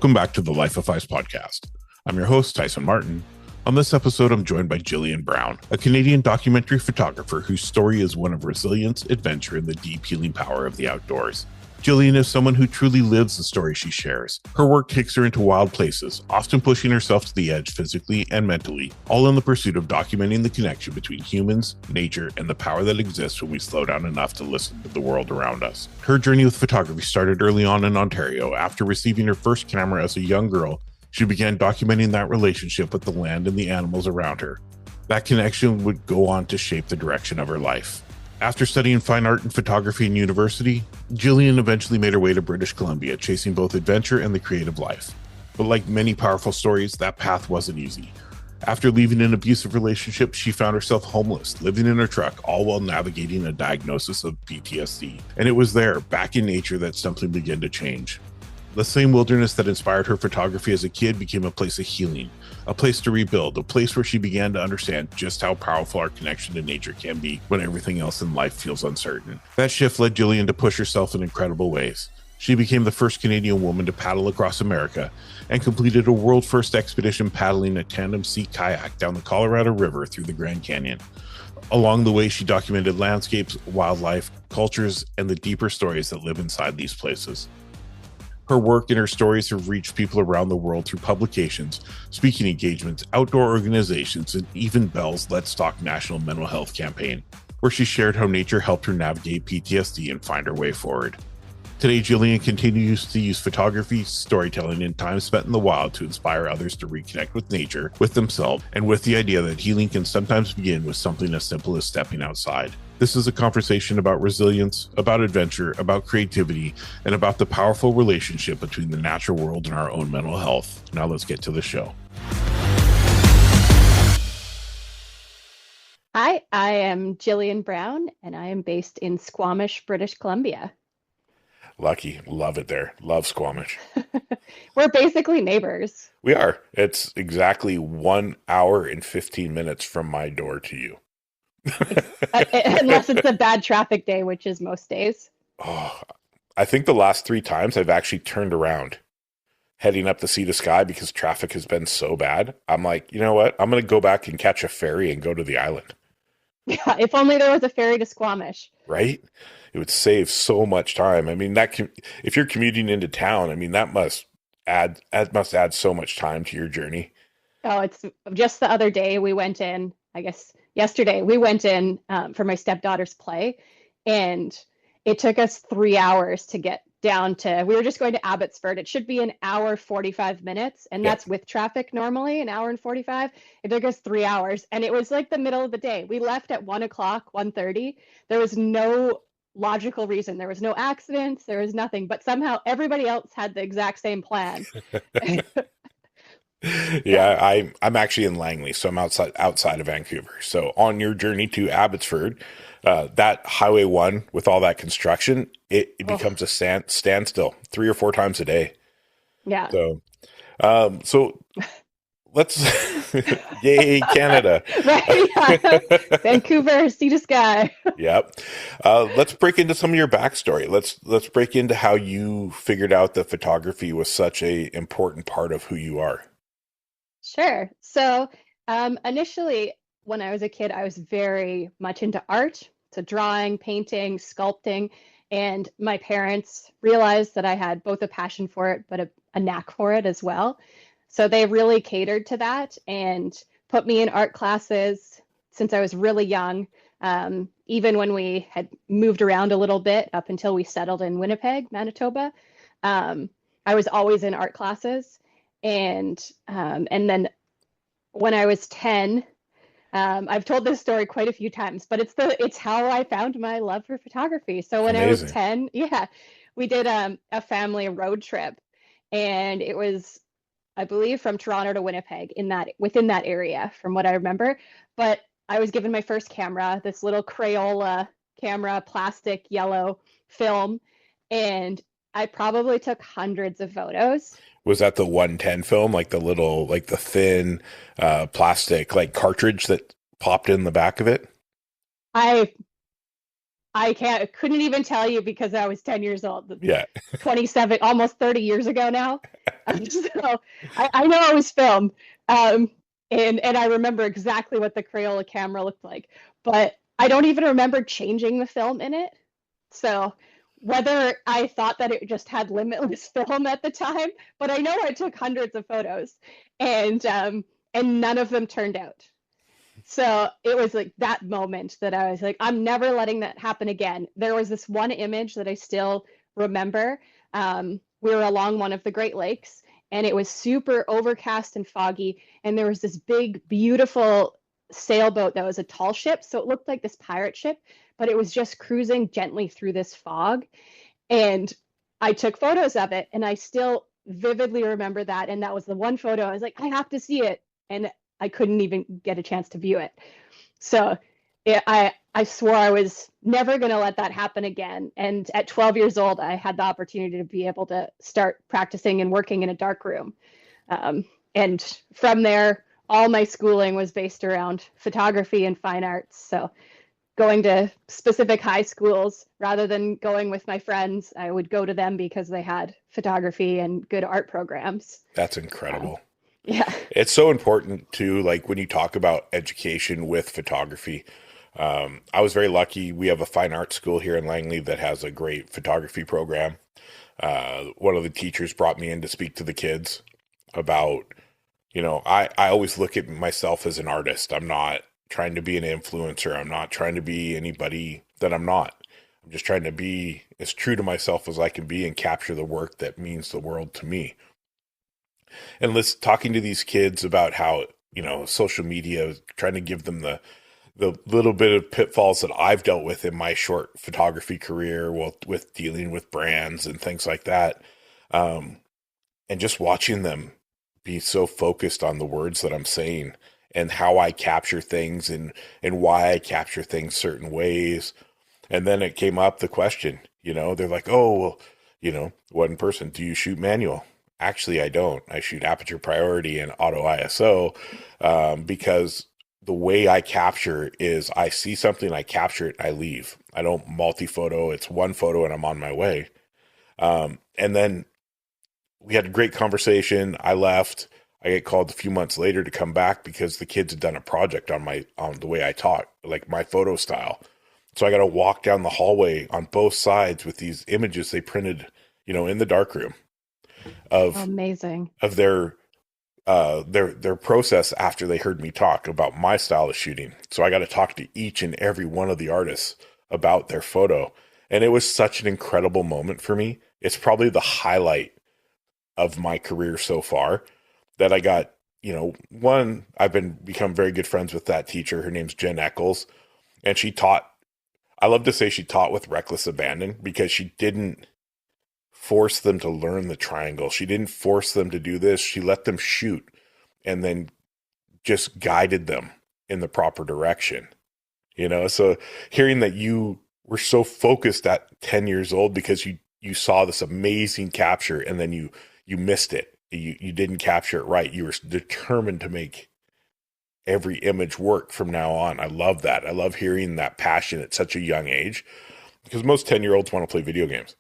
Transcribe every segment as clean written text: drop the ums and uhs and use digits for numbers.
Welcome back to the Life of PHYS Podcast. I'm your host, Tyson Martin. On this episode, I'm joined by Jillian Brown, a Canadian documentary photographer whose story is one of resilience, adventure, and the deep healing power of the outdoors. Jillian is someone who truly lives the story she shares. Her work takes her into wild places, often pushing herself to the edge physically and mentally, all in the pursuit of documenting the connection between humans, nature, and the power that exists when we slow down enough to listen to the world around us. Her journey with photography started early on in Ontario. After receiving her first camera as a young girl, she began documenting that relationship with the land and the animals around her. That connection would go on to shape the direction of her life. After studying fine art and photography in university, Jillian eventually made her way to British Columbia, chasing both adventure and the creative life. But like many powerful stories, that path wasn't easy. After leaving an abusive relationship, she found herself homeless, living in her truck, all while navigating a diagnosis of PTSD. And it was there, back in nature, that something began to change. The same wilderness that inspired her photography as a kid became a place of healing, a place to rebuild, a place where she began to understand just how powerful our connection to nature can be when everything else in life feels uncertain. That shift led Jillian to push herself in incredible ways. She became the first Canadian woman to paddle across America and completed a world-first expedition paddling a tandem sea kayak down the Colorado River through the Grand Canyon. Along the way, she documented landscapes, wildlife, cultures, and the deeper stories that live inside these places. Her work and her stories have reached people around the world through publications, speaking engagements, outdoor organizations, and even Bell's Let's Talk National Mental Health campaign, where she shared how nature helped her navigate PTSD and find her way forward. Today, Jillian continues to use photography, storytelling, and time spent in the wild to inspire others to reconnect with nature, with themselves, and with the idea that healing can sometimes begin with something as simple as stepping outside. This is a conversation about resilience, about adventure, about creativity, and about the powerful relationship between the natural world and our own mental health. Now let's get to the show. Hi, I am Jillian Brown, and I am based in Squamish, British Columbia. Lucky. Love it there. Love Squamish. We're basically neighbors. We are. It's exactly 1 hour and 15 minutes from my door to you. Unless it's a bad traffic day, which is most days. Oh, I think the last 3 times I've actually turned around heading up to see the sky because traffic has been so bad. I'm like, you know what? I'm going to go back and catch a ferry and go to the island. Yeah, if only there was a ferry to Squamish. Right? It would save so much time. I mean, if you're commuting into town, I mean, that must add so much time to your journey. Oh, it's just the other day we went in, I guess yesterday, we went in for my stepdaughter's play, and it took us 3 hours to get down to, we were just going to Abbotsford. It should be an hour, 45 minutes. And that's with traffic normally, an hour and 45. It took us 3 hours. And it was like the middle of the day. We left at 1 o'clock, 1:30. There was no logical reason. There was no accidents. There was nothing. But somehow everybody else had the exact same plan. Yeah, I'm actually in Langley, so I'm outside of Vancouver. So on your journey to Abbotsford, that Highway 1 with all that construction, it becomes a standstill 3 or 4 times a day. Yeah. So let's yay Canada. Right. Yeah. Vancouver, sea to sky. Yep. Let's break into some of your backstory. Let's break into how you figured out that photography was such a important part of who you are. Sure. So initially, when I was a kid, I was very much into art. So drawing, painting, sculpting. And my parents realized that I had both a passion for it, but a knack for it as well. So they really catered to that and put me in art classes since I was really young. Even when we had moved around a little bit up until we settled in Winnipeg, Manitoba, I was always in art classes. And then when I was 10, I've told this story quite a few times, but it's how I found my love for photography. So when Amazing. I was 10, we did a family road trip, and it was, I believe, from Toronto to Winnipeg within that area, from what I remember. But I was given my first camera, this little Crayola camera, plastic yellow film, and I probably took hundreds of photos. Was that the 110 film, like the little, like the thin plastic, like cartridge that popped in the back of it? I couldn't even tell you because I was 10 years old. Yeah. 27, almost 30 years ago now. So I know it was film. And I remember exactly what the Crayola camera looked like, but I don't even remember changing the film in it. So whether I thought that it just had limitless film at the time, but I know I took hundreds of photos, and none of them turned out. So it was like that moment that I was like, I'm never letting that happen again. There was this one image that I still remember. We were along one of the Great Lakes, and it was super overcast and foggy. And there was this big, beautiful sailboat that was a tall ship. So it looked like this pirate ship, but it was just cruising gently through this fog. And I took photos of it, and I still vividly remember that. And that was the one photo I was like, I have to see it. And I couldn't even get a chance to view it. So I swore I was never going to let that happen again. And at 12 years old, I had the opportunity to be able to start practicing and working in a dark room. And from there, all my schooling was based around photography and fine arts. So going to specific high schools rather than going with my friends, I would go to them because they had photography and good art programs. That's incredible. Yeah. It's so important too, like when you talk about education with photography. I was very lucky. We have a fine art school here in Langley that has a great photography program. One of the teachers brought me in to speak to the kids about, I always look at myself as an artist. I'm not trying to be an influencer. I'm not trying to be anybody that I'm not. I'm just trying to be as true to myself as I can be and capture the work that means the world to me. And talking to these kids about how, social media, trying to give them the little bit of pitfalls that I've dealt with in my short photography career, with dealing with brands and things like that. And just watching them be so focused on the words that I'm saying and how I capture things and why I capture things certain ways. And then it came up, the question, they're like, oh, well, one person, do you shoot manual? Actually, I don't. I shoot aperture priority and auto ISO because the way I capture is I see something, I capture it, I leave. I don't multi-photo. It's one photo and I'm on my way. And then we had a great conversation. I left. I get called a few months later to come back because the kids had done a project on the way I talk, like my photo style. So I got to walk down the hallway on both sides with these images they printed, in the darkroom. Amazing. Of their process after they heard me talk about my style of shooting. So I got to talk to each and every one of the artists about their photo. And it was such an incredible moment for me. It's probably the highlight of my career so far that I got, one, become very good friends with that teacher. Her name's Jen Eccles. And I love to say she taught with reckless abandon because she didn't force them to learn the triangle. She didn't force them to do this. She let them shoot and then just guided them in the proper direction. So hearing that you were so focused at 10 years old because you saw this amazing capture and then you missed it. You didn't capture it right. You were determined to make every image work from now on. I love that. I love hearing that passion at such a young age because most 10-year-olds want to play video games.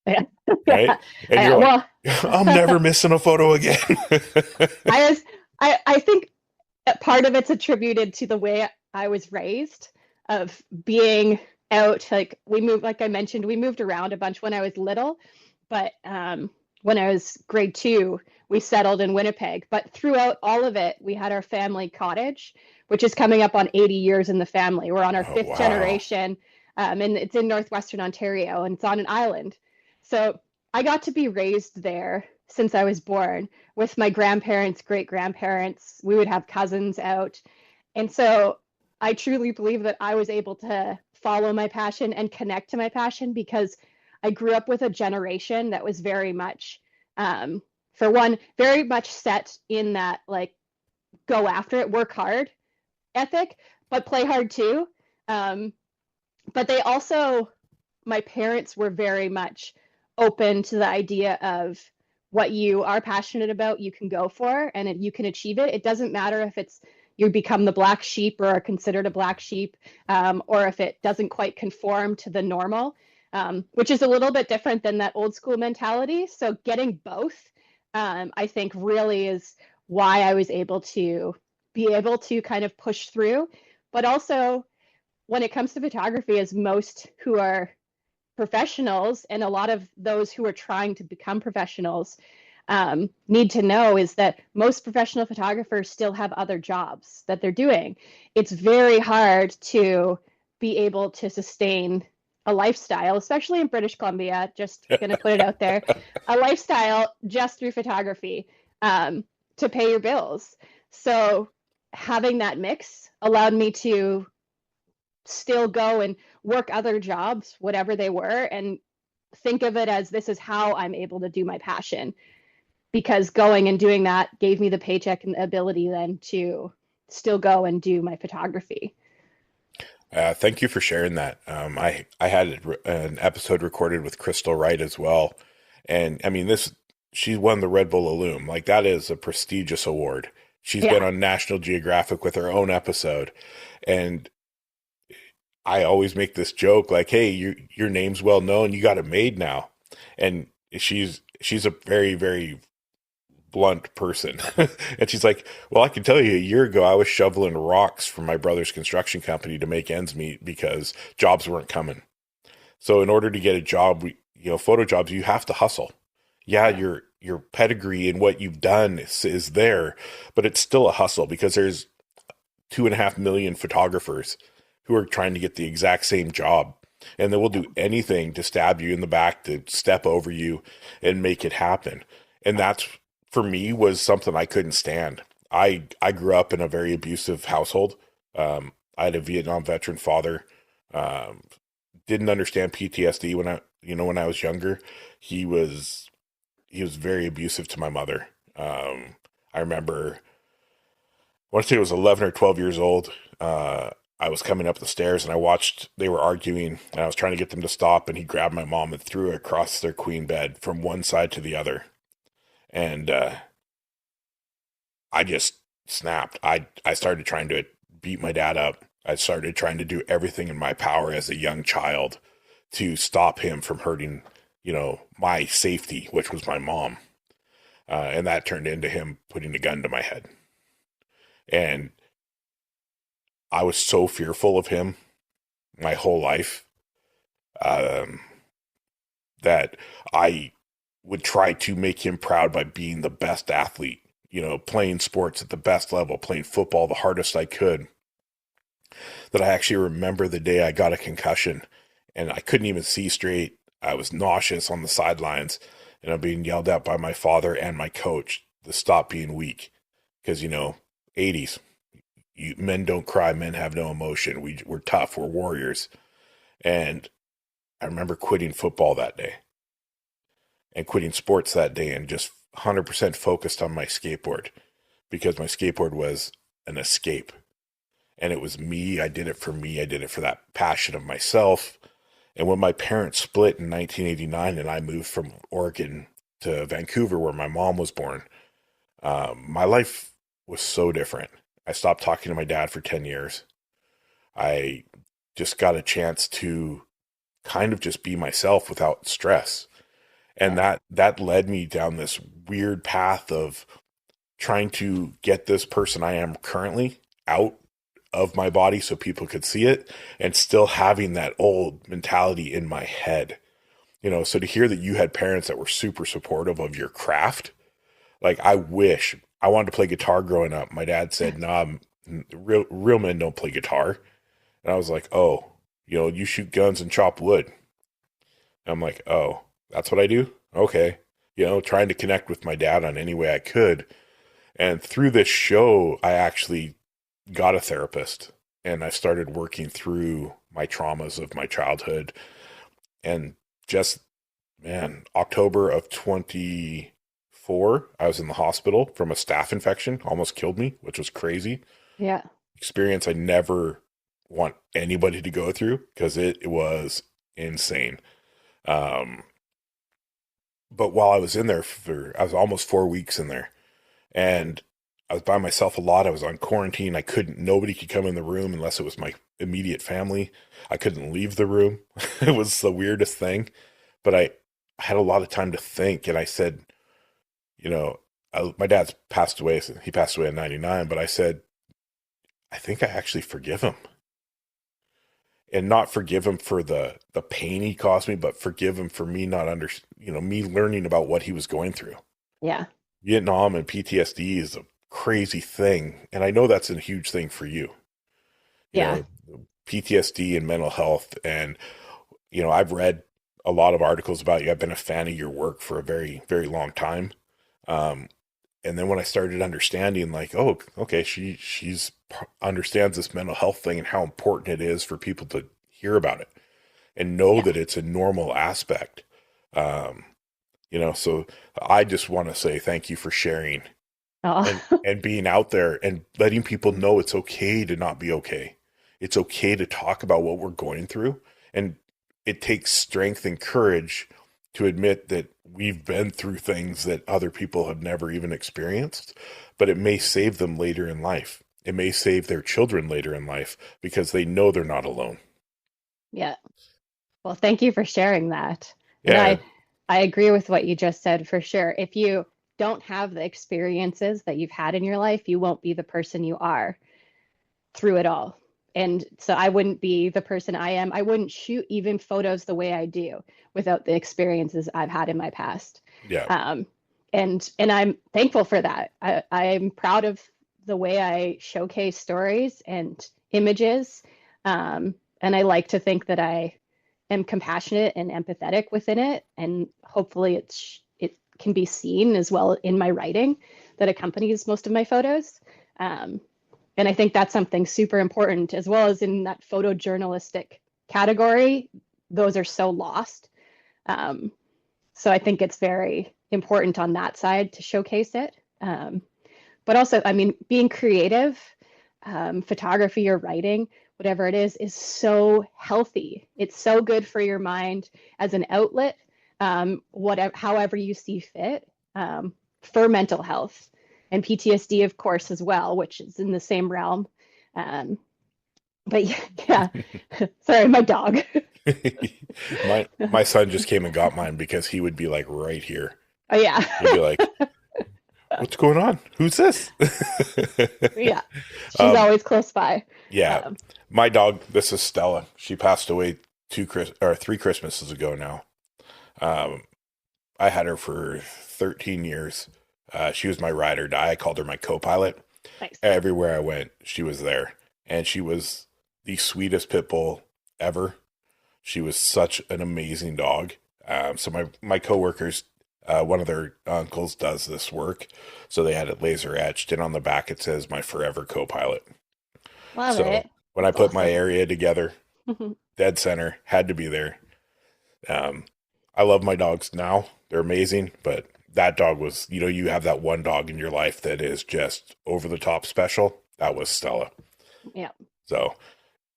Yeah. Right? And you're like, I'm never missing a photo again. I think part of it's attributed to the way I was raised, of being out. Like I mentioned, we moved around a bunch when I was little, but when I was grade 2, we settled in Winnipeg. But throughout all of it, we had our family cottage, which is coming up on 80 years in the family. We're on our fifth generation, and it's in Northwestern Ontario, and it's on an island. So I got to be raised there since I was born with my grandparents, great-grandparents. We would have cousins out. And so I truly believe that I was able to follow my passion and connect to my passion because I grew up with a generation that was very much, for one, very much set in that, like, go after it, work hard ethic, but play hard too. But they also, my parents were very much open to the idea of what you are passionate about, you can go for, and you can achieve it. It doesn't matter if it's you become the black sheep or are considered a black sheep, or if it doesn't quite conform to the normal, which is a little bit different than that old school mentality. So getting both, I think really is why I was able to kind of push through. But also when it comes to photography, as most who are professionals and a lot of those who are trying to become professionals need to know, is that most professional photographers still have other jobs that they're doing. It's very hard to be able to sustain a lifestyle, especially in British Columbia, just going to put it out there, a lifestyle just through photography, to pay your bills. So having that mix allowed me to still go and work other jobs, whatever they were, and think of it as, this is how I'm able to do my passion, because going and doing that gave me the paycheck and the ability then to still go and do my photography. Thank you for sharing that. I had an episode recorded with Crystal Wright as well. And I mean, she won the Red Bull Illume. Like, that is a prestigious award. She's been on National Geographic with her own episode. And I always make this joke, like, hey, your name's well known. You got it made now. And she's a very, very blunt person. And she's like, well, I can tell you, a year ago, I was shoveling rocks for my brother's construction company to make ends meet because jobs weren't coming. So in order to get a job, photo jobs, you have to hustle. Yeah, your pedigree and what you've done is there, but it's still a hustle, because there's 2.5 million photographers who are trying to get the exact same job. And they will do anything to stab you in the back, to step over you and make it happen. And that's, for me, was something I couldn't stand. I grew up in a very abusive household. I had a Vietnam veteran father. Didn't understand PTSD when I was younger. He was very abusive to my mother. I remember, I want to say it was 11 or 12 years old. I was coming up the stairs and I watched, they were arguing, and I was trying to get them to stop, and he grabbed my mom and threw her across their queen bed from one side to the other. And I just snapped. I started trying to beat my dad up. I started trying to do everything in my power as a young child to stop him from hurting, my safety, which was my mom. And that turned into him putting a gun to my head. And I was so fearful of him my whole life, that I would try to make him proud by being the best athlete, playing sports at the best level, playing football the hardest I could. That I actually remember the day I got a concussion and I couldn't even see straight. I was nauseous on the sidelines, and I'm being yelled at by my father and my coach to stop being weak. Because, 80s, men don't cry, men have no emotion. We're tough, we're warriors. And I remember quitting football that day and quitting sports that day, and just 100% focused on my skateboard, because my skateboard was an escape. And it was me. I did it for me. I did it for that passion of myself. And when my parents split in 1989 and I moved from Oregon to Vancouver, where my mom was born, my life was so different. I stopped talking to my dad for 10 years. I just got a chance to kind of just be myself without stress. And that led me down this weird path of trying to get this person I am currently out of my body so people could see it, and still having that old mentality in my head. So to hear that you had parents that were super supportive of your craft, like, I wish. I wanted to play guitar growing up. My dad said, nah, real men don't play guitar. And I was like, oh, you shoot guns and chop wood. And I'm like, oh, that's what I do? Okay. Trying to connect with my dad on any way I could. And through this show, I actually got a therapist, and I started working through my traumas of my childhood. And just, October of 24, I was in the hospital from a staph infection, almost killed me, which was crazy. Yeah. Experience I never want anybody to go through, because it was insane. But while I was in there I was almost 4 weeks in there, and I was by myself a lot. I was on quarantine. Nobody could come in the room unless it was my immediate family. I couldn't leave the room. It was the weirdest thing. But I had a lot of time to think. And I said, my dad's passed away. He passed away at 99. But I said, I think I actually forgive him. And not forgive him for the pain he caused me, but forgive him for me me learning about what he was going through. Yeah. Vietnam and PTSD is a crazy thing. And I know that's a huge thing for you. Yeah. PTSD and mental health. And, I've read a lot of articles about you. I've been a fan of your work for a very, very long time. And then when I started understanding, like, oh, okay, she's understands this mental health thing and how important it is for people to hear about it and know that it's a normal aspect. So I just want to say thank you for sharing and being out there and letting people know it's okay to not be okay. It's okay to talk about what we're going through. And it takes strength and courage to admit that we've been through things that other people have never even experienced, but it may save them later in life. It may save their children later in life because they know they're not alone. Yeah. Well, thank you for sharing that. Yeah. And I agree with what you just said for sure. If you don't have the experiences that you've had in your life, you won't be the person you are through it all. And so I wouldn't be the person I am. I wouldn't shoot even photos the way I do without the experiences I've had in my past. Yeah. And I'm thankful for that. I'm proud of the way I showcase stories and images. And I like to think that I am compassionate and empathetic within it. And hopefully it can be seen as well in my writing that accompanies most of my photos. And I think that's something super important, as well as in that photojournalistic category. Those are so lost. So I think it's very important on that side to showcase it. But also, I mean, being creative, photography or writing, whatever it is so healthy. It's so good for your mind as an outlet, however you see fit, for mental health. And PTSD, of course, as well, which is in the same realm. But yeah. Sorry, my dog. my son just came and got mine because he would be like right here. Oh yeah. He'd be like, what's going on? Who's this? Yeah. She's always close by. Yeah. My dog, this is Stella. She passed away 3 Christmases ago now. I had her for 13 years. She was my ride or die. I called her my co-pilot. Nice. Everywhere I went, she was there. And she was the sweetest pit bull ever. She was such an amazing dog. So my coworkers, one of their uncles does this work. So they had it laser etched. And on the back, it says my forever co-pilot. Love it. When I put my area together, dead center, had to be there. I love my dogs now. They're amazing. But that dog was, you have that one dog in your life that is just over the top special. That was Stella. Yeah. So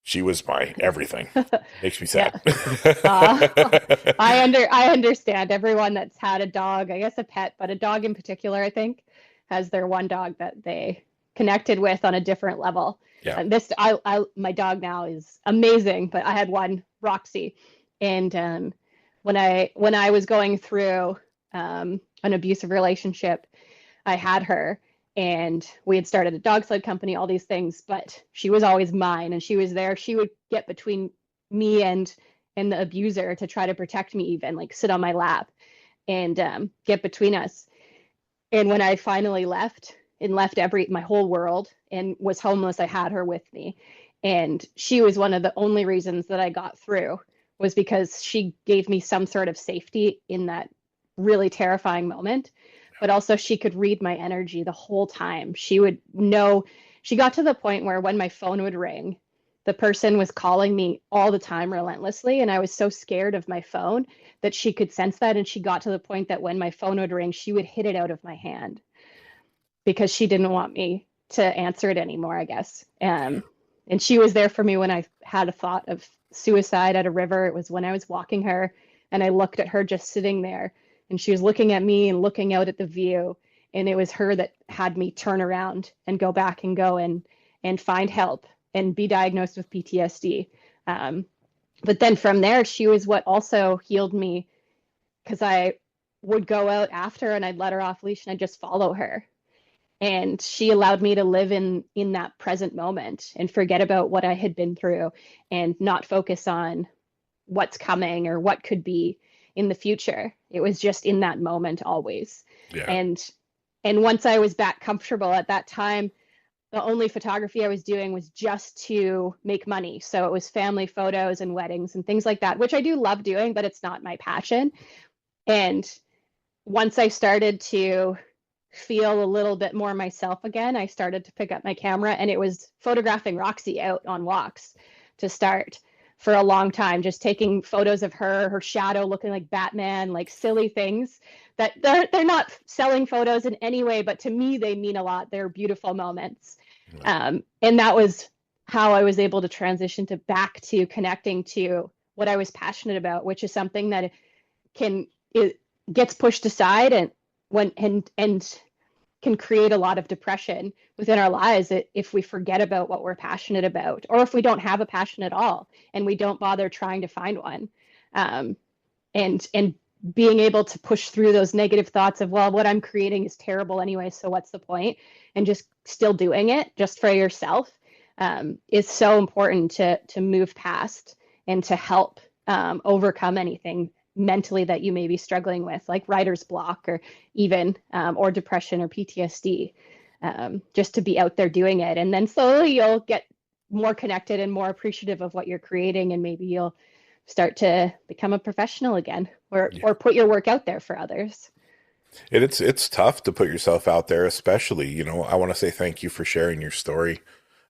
she was my everything. Makes me sad. I understand everyone that's had a dog, I guess a pet, but a dog in particular, I think, has their one dog that they connected with on a different level. Yeah. And my dog now is amazing, but I had one, Roxy, and when I was going through an abusive relationship, I had her. And we had started a dog sled company, all these things, but she was always mine and she was there. She would get between me and the abuser to try to protect me, even like sit on my lap and get between us. And when I finally left my whole world and was homeless, I had her with me. And she was one of the only reasons that I got through, was because she gave me some sort of safety in that really terrifying moment. But also she could read my energy the whole time. She would know. She got to the point where when my phone would ring, the person was calling me all the time relentlessly. And I was so scared of my phone that she could sense that. And she got to the point that when my phone would ring, she would hit it out of my hand because she didn't want me to answer it anymore, I guess. And she was there for me when I had a thought of suicide at a river. It was when I was walking her and I looked at her just sitting there. And she was looking at me and looking out at the view. And it was her that had me turn around and go back and go and find help and be diagnosed with PTSD. But then from there, she was what also healed me, because I would go out after and I'd let her off leash and I'd just follow her. And she allowed me to live in that present moment and forget about what I had been through and not focus on what's coming or what could be in the future. It was just in that moment always. Yeah. And once I was back comfortable at that time, the only photography I was doing was just to make money. So it was family photos and weddings and things like that, which I do love doing, but it's not my passion. And once I started to feel a little bit more myself again, I started to pick up my camera, and it was photographing Roxy out on walks to start for a long time, just taking photos of her shadow looking like Batman, like silly things that they're not selling photos in any way, but to me, they mean a lot. They're beautiful moments. And that was how I was able to transition back to connecting to what I was passionate about, which is something that it gets pushed aside and can create a lot of depression within our lives if we forget about what we're passionate about, or if we don't have a passion at all and we don't bother trying to find one. And being able to push through those negative thoughts of, well, what I'm creating is terrible anyway, so what's the point? And just still doing it just for yourself is so important to move past and to help overcome anything mentally that you may be struggling with, like writer's block or even or depression or PTSD, just to be out there doing it. And then slowly you'll get more connected and more appreciative of what you're creating, and maybe you'll start to become a professional again, or put your work out there for others. And it's tough to put yourself out there, especially, I want to say thank you for sharing your story.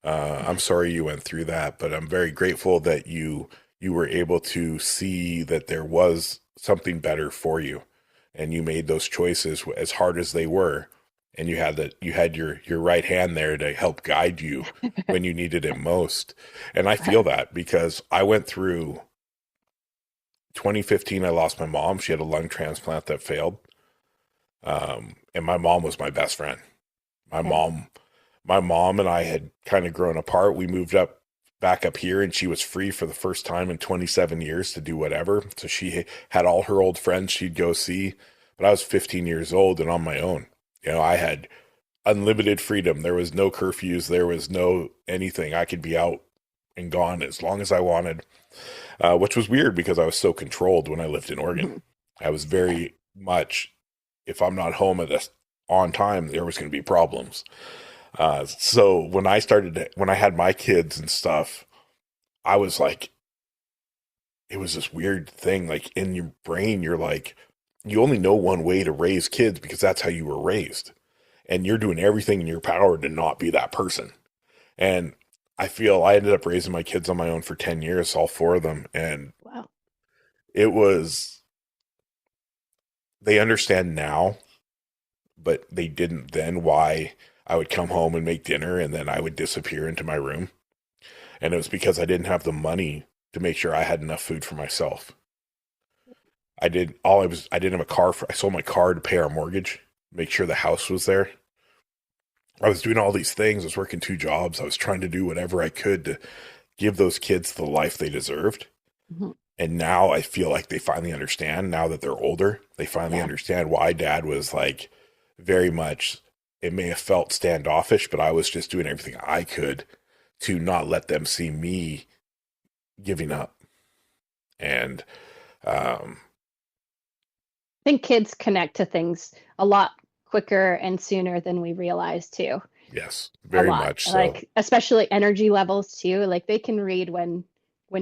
I'm sorry you went through that, but I'm very grateful that you were able to see that there was something better for you, and you made those choices as hard as they were. And you had your right hand there to help guide you when you needed it most. And I feel that, because I went through 2015, I lost my mom. She had a lung transplant that failed. And my mom was my best friend. My mom and I had kind of grown apart. We moved back up here, and she was free for the first time in 27 years to do whatever. So she had all her old friends she'd go see, but I was 15 years old and on my own. I had unlimited freedom. There was no curfews. There was no anything. I could be out and gone as long as I wanted, which was weird because I was so controlled when I lived in Oregon. I was very much, if I'm not home on time, there was going to be problems. So when I had my kids and stuff, I was like, it was this weird thing, like in your brain, you're like, you only know one way to raise kids because that's how you were raised. And you're doing everything in your power to not be that person. And I feel I ended up raising my kids on my own for 10 years, all four of them. And wow. They understand now, but they didn't then, why I would come home and make dinner and then I would disappear into my room. And it was because I didn't have the money to make sure I had enough food for myself. I didn't have a car. I sold my car to pay our mortgage, make sure the house was there. I was doing all these things. I was working 2 jobs. I was trying to do whatever I could to give those kids the life they deserved. Mm-hmm. And now I feel like they finally understand, now that they're older, they finally understand why Dad was like very much, it may have felt standoffish, but I was just doing everything I could to not let them see me giving up. And I think kids connect to things a lot quicker and sooner than we realize too. Yes, very much so. Like especially energy levels too. Like they can read when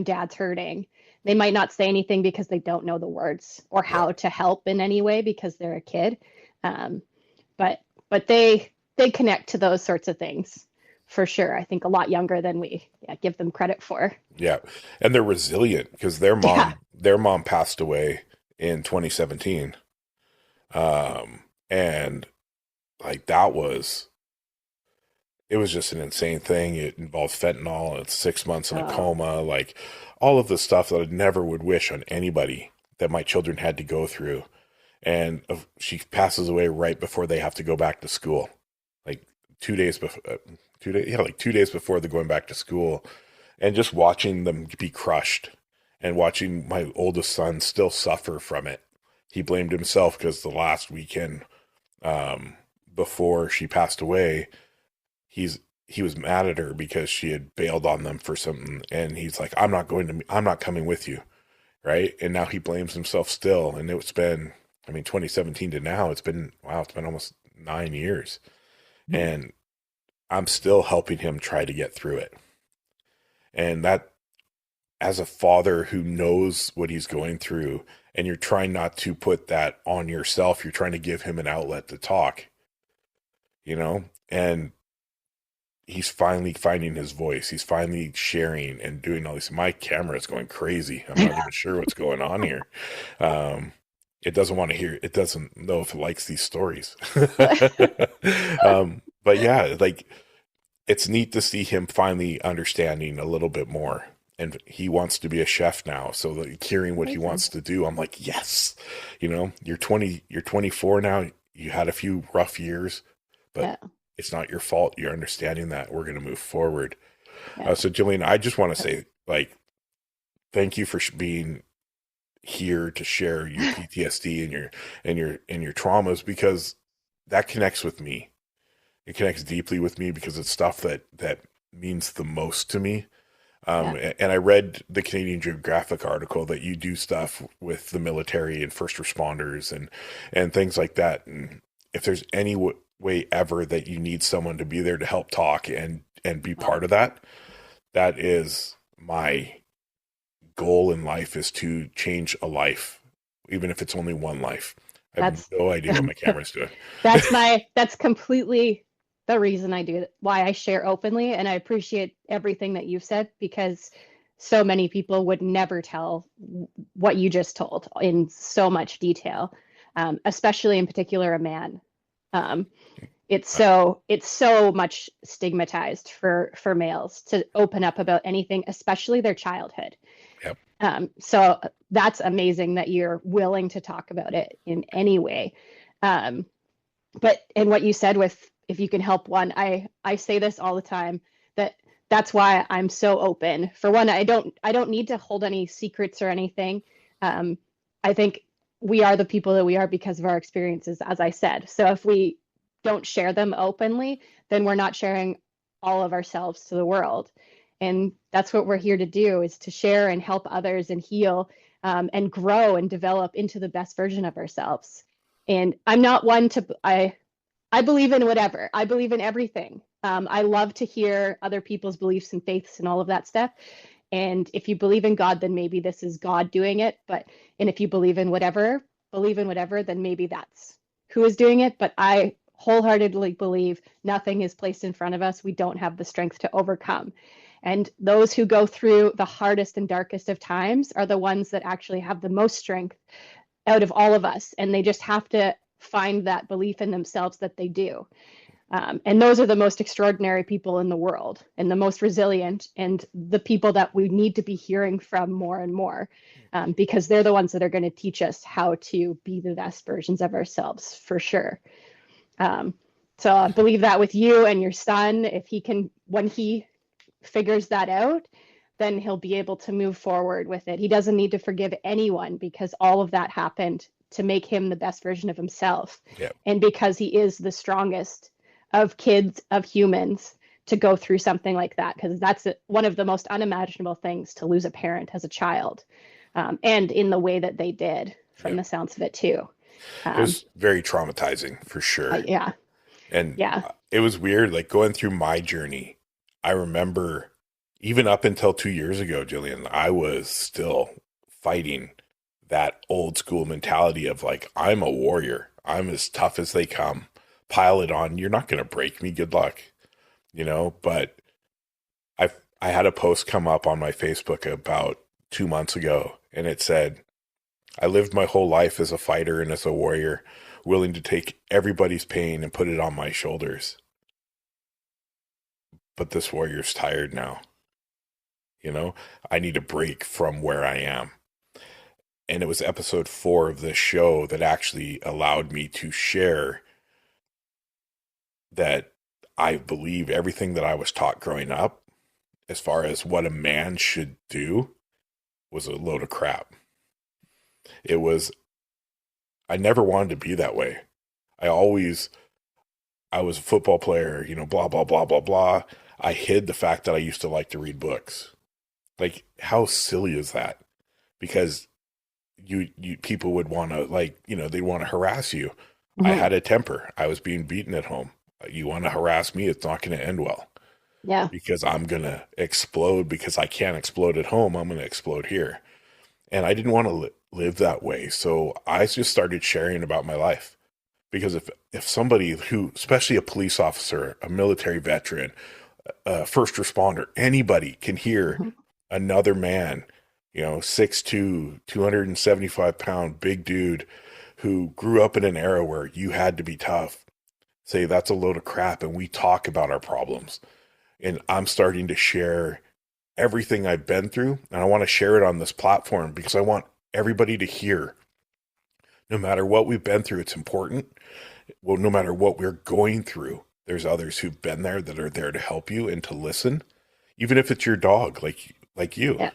Dad's hurting. They might not say anything because they don't know the words or how to help in any way because they're a kid. But they connect to those sorts of things for sure. I think a lot younger than we give them credit for. Yeah. And they're resilient because their mom passed away in 2017. And like it was just an insane thing. It involved fentanyl. It's 6 months in a coma, like all of the stuff that I never would wish on anybody that my children had to go through. and she passes away right before they have to go back to school, like 2 days before, 2 days, yeah, like 2 days before they're going back to school, and just watching them be crushed, and watching my oldest son still suffer from it. He blamed himself because the last weekend, before she passed away, he was mad at her because she had bailed on them for something, and he's like, I'm not coming with you, right? And now he blames himself still, and it's been, I mean, 2017 to now, it's been almost 9 years, and I'm still helping him try to get through it. And that, as a father who knows what he's going through, and you're trying not to put that on yourself, you're trying to give him an outlet to talk, and he's finally finding his voice. He's finally sharing and doing all this. My camera is going crazy. I'm not even sure what's going on here. It doesn't want to hear. It doesn't know if it likes these stories. But yeah, like, it's neat to see him finally understanding a little bit more. And he wants to be a chef now. So like, hearing what he wants to do, I'm like, yes, you're 24 now. You had a few rough years, but it's not your fault. You're understanding that. We're going to move forward. So Jillian, I just want to say, like, thank you for being here to share your PTSD and your traumas, because that connects with me. It connects deeply with me because it's stuff that means the most to me. And I read the Canadian Geographic article that you do stuff with the military and first responders and things like that. And if there's any way ever that you need someone to be there to help talk and be part of that, that is my goal in life, is to change a life, even if it's only one life. I have no idea what my camera's doing. That's completely the reason I do it, why I share openly. And I appreciate everything that you've said, because so many people would never tell what you just told in so much detail, especially in particular a man. It's so much stigmatized for males to open up about anything, especially their childhood. Yep. So that's amazing that you're willing to talk about it in any way. And what you said with, if you can help one, I say this all the time, that's why I'm so open. For one, I don't need to hold any secrets or anything. I think we are the people that we are because of our experiences, as I said. So if we don't share them openly, then we're not sharing all of ourselves to the world. And that's what we're here to do, is to share and help others and heal, and grow and develop into the best version of ourselves. And I'm not one to, I believe in whatever. I believe in everything. I love to hear other people's beliefs and faiths and all of that stuff. And if you believe in God, then maybe this is God doing it. And if you believe in whatever, then maybe that's who is doing it. But I wholeheartedly believe nothing is placed in front of us we don't have the strength to overcome. And those who go through the hardest and darkest of times are the ones that actually have the most strength out of all of us. And they just have to find that belief in themselves that they do. And those are the most extraordinary people in the world, and the most resilient, and the people that we need to be hearing from more and more, because they're the ones that are going to teach us how to be the best versions of ourselves, for sure. So I believe that with you and your son, if he can, when he figures that out, then he'll be able to move forward with it. He doesn't need to forgive anyone, because all of that happened to make him the best version of himself. Yep. And because he is the strongest of kids, of humans, to go through something like that, because that's one of the most unimaginable things, to lose a parent as a child, and in the way that they did, from the sounds of it too. It was very traumatizing, for sure. Yeah. And it was weird, like, going through my journey. I remember even up until 2 years ago, Jillian, I was still fighting that old school mentality of, like, I'm a warrior. I'm as tough as they come. Pile it on. You're not going to break me. Good luck. But I had a post come up on my Facebook about 2 months ago, and it said, I lived my whole life as a fighter and as a warrior, willing to take everybody's pain and put it on my shoulders. But this warrior's tired now. I need a break from where I am. And it was episode 4 of this show that actually allowed me to share that I believe everything that I was taught growing up, as far as what a man should do, was a load of crap. It was, I never wanted to be that way. I was a football player, blah, blah, blah, blah, blah. I hid the fact that I used to like to read books. Like, how silly is that? Because you people would want to, they want to harass you. I had a temper. I was being beaten at home. You want to harass me, it's not going to end well. Yeah. Because I'm going to explode. Because I can't explode at home, I'm going to explode here. And I didn't want to live that way. So I just started sharing about my life. Because if somebody who, especially a police officer, a military veteran, a first responder, anybody can hear another man, 6'2", 275-pound big dude who grew up in an era where you had to be tough, say that's a load of crap, and we talk about our problems. And I'm starting to share everything I've been through, and I want to share it on this platform because I want everybody to hear. No matter what we've been through, it's important. Well, no matter what we're going through, there's others who've been there that are there to help you and to listen, even if it's your dog, like you. Yeah.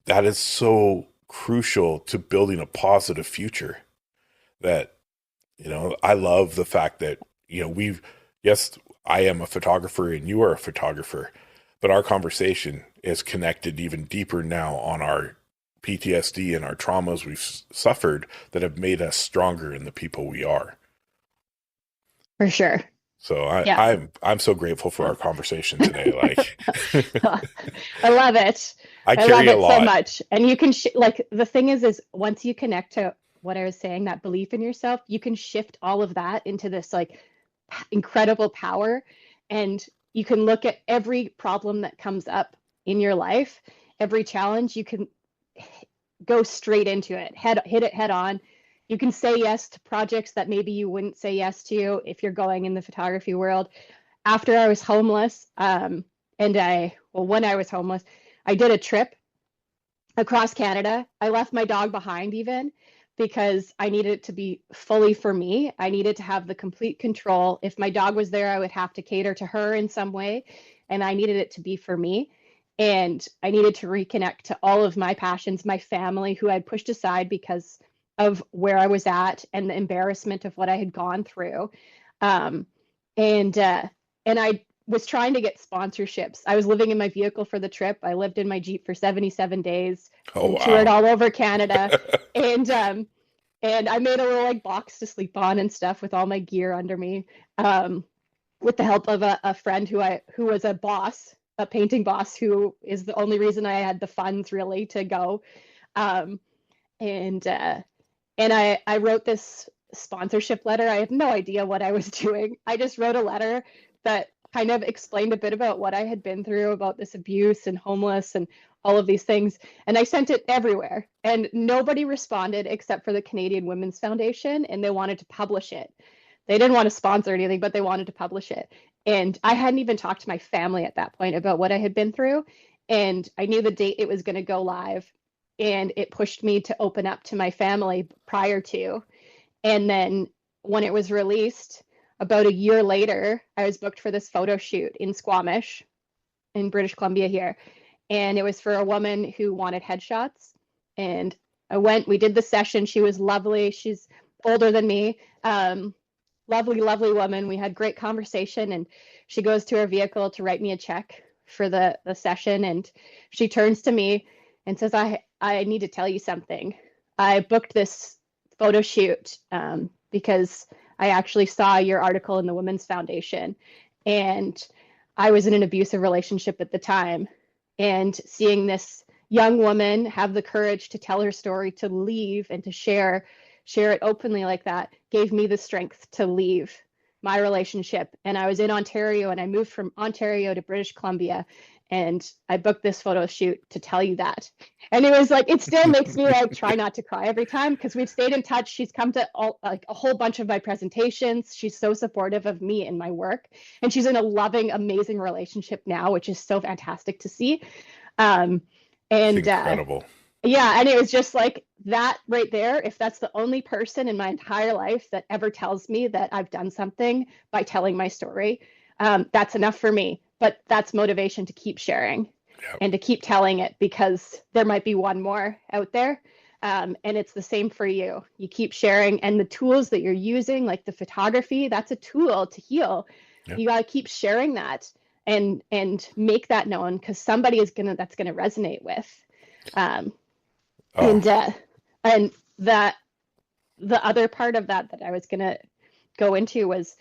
That is so crucial to building a positive future. That, I love the fact that, yes, I am a photographer and you are a photographer, but our conversation is connected even deeper now on our PTSD and our traumas we've suffered that have made us stronger in the people we are. For sure. So I'm so grateful for our conversation today. I love it. I love it so much. And you can the thing is once you connect to what I was saying, that belief in yourself, you can shift all of that into this incredible power. And you can look at every problem that comes up in your life, every challenge, you can go straight into it, hit it head on. You can say yes to projects that maybe you wouldn't say yes to if you're going in the photography world. After I was homeless, when I was homeless, I did a trip across Canada. I left my dog behind even because I needed it to be fully for me. I needed to have the complete control. If my dog was there, I would have to cater to her in some way, and I needed it to be for me. And I needed to reconnect to all of my passions, my family, who I'd pushed aside because of where I was at and the embarrassment of what I had gone through. And I was trying to get sponsorships. I was living in my vehicle for the trip. I lived in my Jeep for 77 days and toured all over Canada. and I made a little box to sleep on and stuff with all my gear under me, with the help of a friend who was a boss, a painting boss, who is the only reason I had the funds really to go. And I wrote this sponsorship letter. I had no idea what I was doing. I just wrote a letter that kind of explained a bit about what I had been through, about this abuse and homeless and all of these things. And I sent it everywhere, and nobody responded except for the Canadian Women's Foundation, and they wanted to publish it. They didn't want to sponsor anything, but they wanted to publish it. And I hadn't even talked to my family at that point about what I had been through. And I knew the date it was going to go live. And it pushed me to open up to my family prior to. And then when it was released, about a year later, I was booked for this photo shoot in Squamish in British Columbia here. And it was for a woman who wanted headshots. And I went, we did the session. She was lovely. She's older than me. Lovely, lovely woman. We had great conversation, and she goes to her vehicle to write me a check for the session. And she turns to me and says, I need to tell you something. I booked this photo shoot because I actually saw your article in the Women's Foundation, and I was in an abusive relationship at the time. And seeing this young woman have the courage to tell her story, to leave and to share it openly like that, gave me the strength to leave my relationship. And I was in Ontario, and I moved from Ontario to British Columbia, and I booked this photo shoot to tell you that. And it was it still makes me try not to cry every time, because we've stayed in touch. She's come to a whole bunch of my presentations. She's so supportive of me and my work, and she's in a loving, amazing relationship now, which is so fantastic to see. And it's incredible. Yeah, and it was just like that right there. If that's the only person in my entire life that ever tells me that I've done something by telling my story, that's enough for me. But that's motivation to keep sharing Yeah. and to keep telling it, because there might be one more out there. And it's the same for you. You keep sharing, and the tools that you're using, like the photography, that's a tool to heal. Yeah. You got to keep sharing that and make that known, because somebody is that's gonna resonate with. Um, Oh, and that the other part of that I was gonna go into was,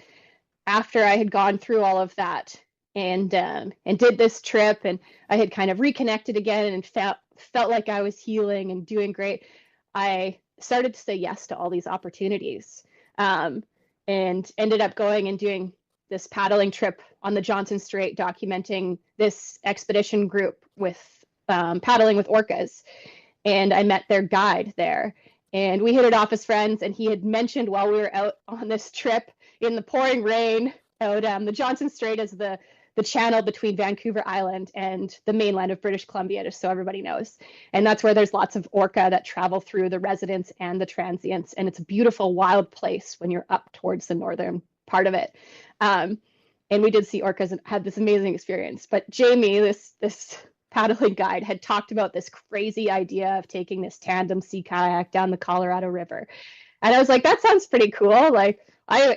after I had gone through all of that and did this trip, and I had kind of reconnected again and felt like I was healing and doing great, I started to say yes to all these opportunities, and ended up going and doing this paddling trip on the Johnson Strait, documenting this expedition group with paddling with orcas. And I met their guide there. And we hit it off as friends. And he had mentioned while we were out on this trip in the pouring rain out the Johnson Strait is the channel between Vancouver Island and the mainland of British Columbia, just so everybody knows. And that's where there's lots of orca that travel through, the residents and the transients. And it's a beautiful wild place when you're up towards the northern part of it. And we did see orcas and had this amazing experience. But Jamie, this paddling guide, had talked about this crazy idea of taking this tandem sea kayak down the Colorado River. And I was like, that sounds pretty cool. Like, I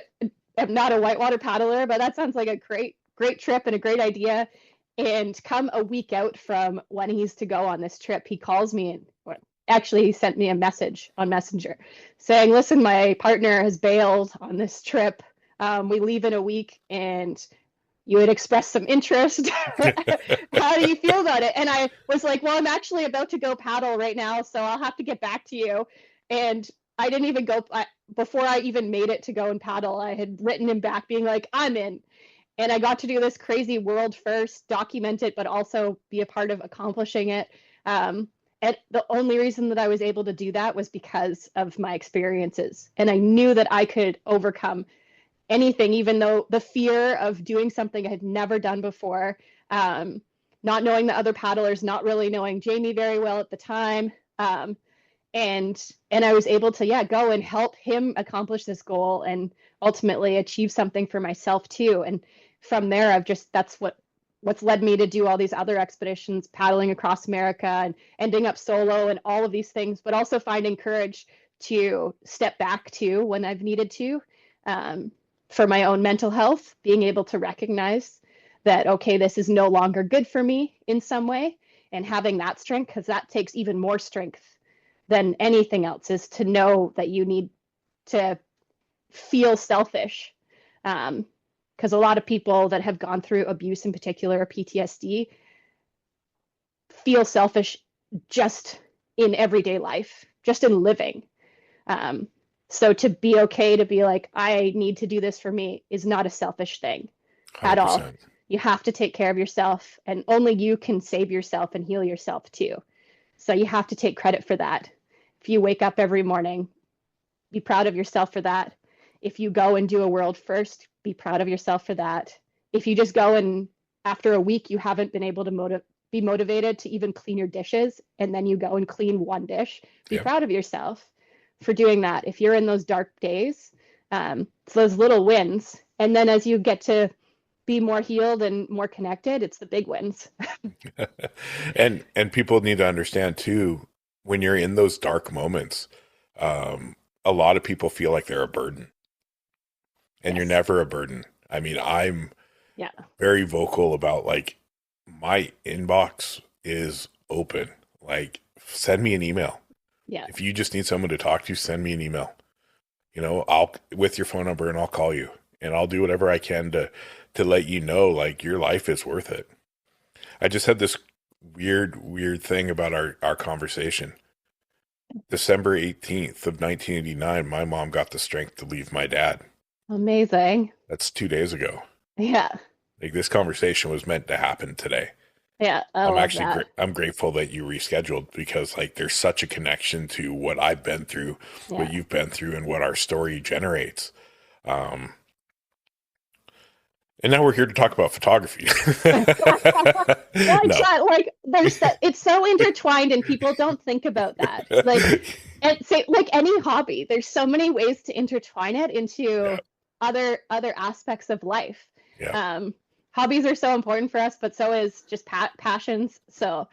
am not a whitewater paddler, but that sounds like a great trip and a great idea. And come a week out from when he's to go on this trip, he calls me, and actually he sent me a message on Messenger saying, listen, my partner has bailed on this trip. We leave in a week, and you had expressed some interest. How do you feel about it? And I was like, well, I'm actually about to go paddle right now, so I'll have to get back to you. And I didn't even go, before I even made it to go and paddle, I had written him back being like, I'm in. And I got to do this crazy world first, document it, but also be a part of accomplishing it. And the only reason that I was able to do that was because of my experiences. And I knew that I could overcome anything, even though the fear of doing something I had never done before, not knowing the other paddlers, not really knowing Jamie very well at the time. And I was able to, go and help him accomplish this goal and ultimately achieve something for myself too. And from there, that's what's led me to do all these other expeditions, paddling across America and ending up solo and all of these things, but also finding courage to step back too when I've needed to, for my own mental health, being able to recognize that, okay, this is no longer good for me in some way, and having that strength, because that takes even more strength than anything else, is to know that you need to feel selfish. Because a lot of people that have gone through abuse in particular, or PTSD, feel selfish just in everyday life, just in living. So to be okay to be like, I need to do this for me, is not a selfish thing 100%. At all. You have to take care of yourself, and only you can save yourself and heal yourself too. So you have to take credit for that. If you wake up every morning, be proud of yourself for that. If you go and do a world first, be proud of yourself for that. If you just go and after a week, you haven't been able to be motivated to even clean your dishes, and then you go and clean one dish, be proud of yourself for doing that. If you're in those dark days, it's those little wins. And then as you get to be more healed and more connected, it's the big wins. and people need to understand too, when you're in those dark moments, a lot of people feel like they're a burden, and you're never a burden. I mean, I'm very vocal about, like, my inbox is open. Like, send me an email. Yeah. If you just need someone to talk to, send me an email. You know, I'll with your phone number, and I'll call you, and I'll do whatever I can to let you know, like, your life is worth it. I just had this weird thing about our conversation. December 18th of 1989, my mom got the strength to leave my dad. Amazing. That's 2 days ago. Yeah. Like, this conversation was meant to happen today. Yeah. I'm grateful that you rescheduled, because, like, there's such a connection to what I've been through, what you've been through, and what our story generates. And now we're here to talk about photography. Like it's so intertwined, and people don't think about that. Like, and say, like any hobby, there's so many ways to intertwine it into other aspects of life. Yeah. Hobbies are so important for us, but so is just passions. So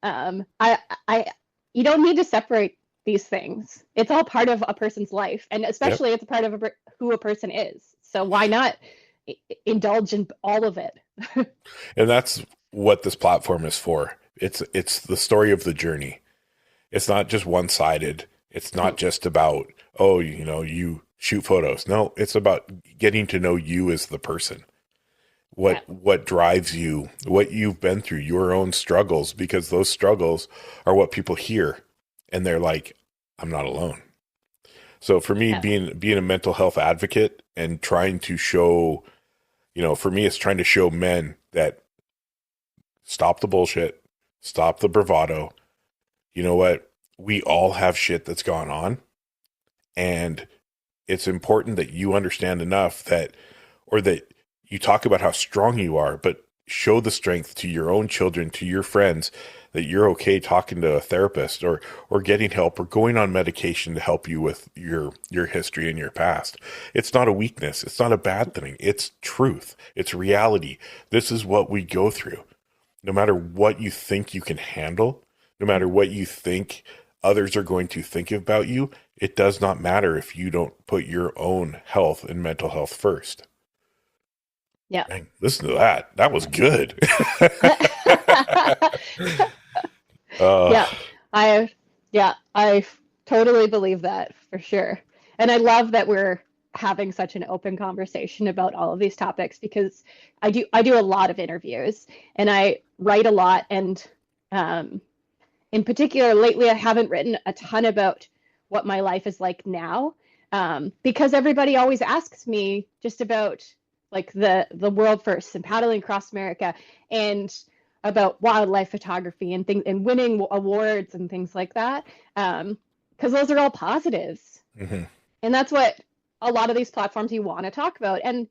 I you don't need to separate these things. It's all part of a person's life, and especially it's a part of who a person is. So why not indulge in all of it? And that's what this platform is for. It's the story of the journey. It's not just one-sided. It's not just about, oh, you shoot photos. No, it's about getting to know you as the person. What drives you, what you've been through, your own struggles, because those struggles are what people hear and they're like, I'm not alone. So for me, being a mental health advocate and trying to show, for me, it's trying to show men that stop the bullshit, stop the bravado. You know what? We all have shit that's gone on. And it's important that you understand enough that you talk about how strong you are, but show the strength to your own children, to your friends, that you're okay talking to a therapist or getting help or going on medication to help you with your history and your past. It's not a weakness. It's not a bad thing. It's truth. It's reality. This is what we go through. No matter what you think you can handle, no matter what you think others are going to think about you, it does not matter if you don't put your own health and mental health first. Yeah. Dang, listen to that. That was good. I totally believe that for sure. And I love that we're having such an open conversation about all of these topics, because I do a lot of interviews and I write a lot, and in particular lately I haven't written a ton about what my life is like now, because everybody always asks me just about like the world first and paddling across America and about wildlife photography and things and winning awards and things like that, because those are all positives. Mm-hmm. And that's what a lot of these platforms you want to talk about. And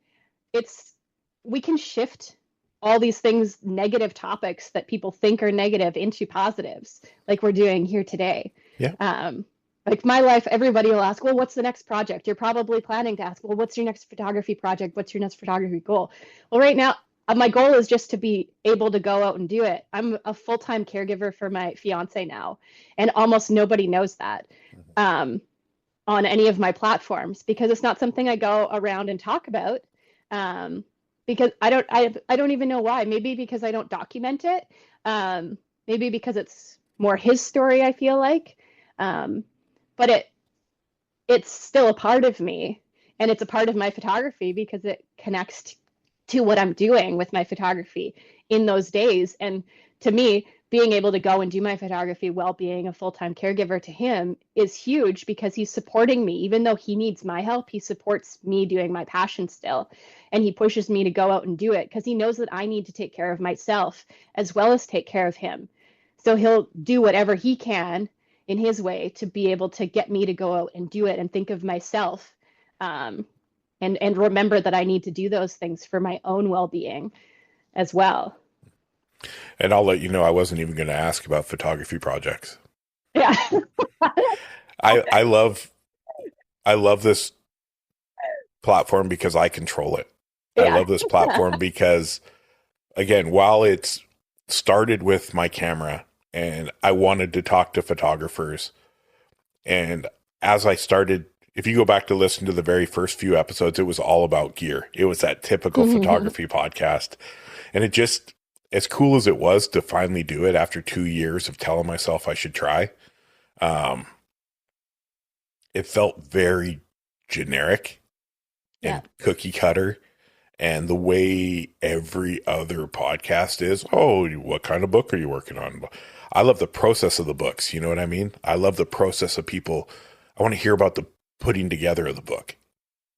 we can shift all these things, negative topics that people think are negative, into positives, like we're doing here today. Yeah. Like my life, everybody will ask, well, what's the next project? You're probably planning to ask, well, what's your next photography project? What's your next photography goal? Well, right now, my goal is just to be able to go out and do it. I'm a full-time caregiver for my fiance now, and almost nobody knows that on any of my platforms, because it's not something I go around and talk about, because I don't even know why. Maybe because I don't document it. Maybe because it's more his story, I feel like. But it's still a part of me, and it's a part of my photography because it connects to what I'm doing with my photography in those days. And to me, being able to go and do my photography while being a full-time caregiver to him is huge, because he's supporting me. Even though he needs my help, he supports me doing my passion still. And he pushes me to go out and do it because he knows that I need to take care of myself as well as take care of him. So he'll do whatever he can in his way to be able to get me to go out and do it and think of myself, and remember that I need to do those things for my own well-being as well. And I'll let you know, I wasn't even going to ask about photography projects. Yeah. I love this platform because I control it. Yeah. I love this platform because, again, while it's started with my camera and I wanted to talk to photographers, and as I started, if you go back to listen to the very first few episodes, it was all about gear. It was that typical photography podcast. And it just, as cool as it was to finally do it after 2 years of telling myself I should try, it felt very generic and cookie cutter. And the way every other podcast is, oh, what kind of book are you working on? I love the process of the books. You know what I mean? I love the process of people. I want to hear about the putting together of the book.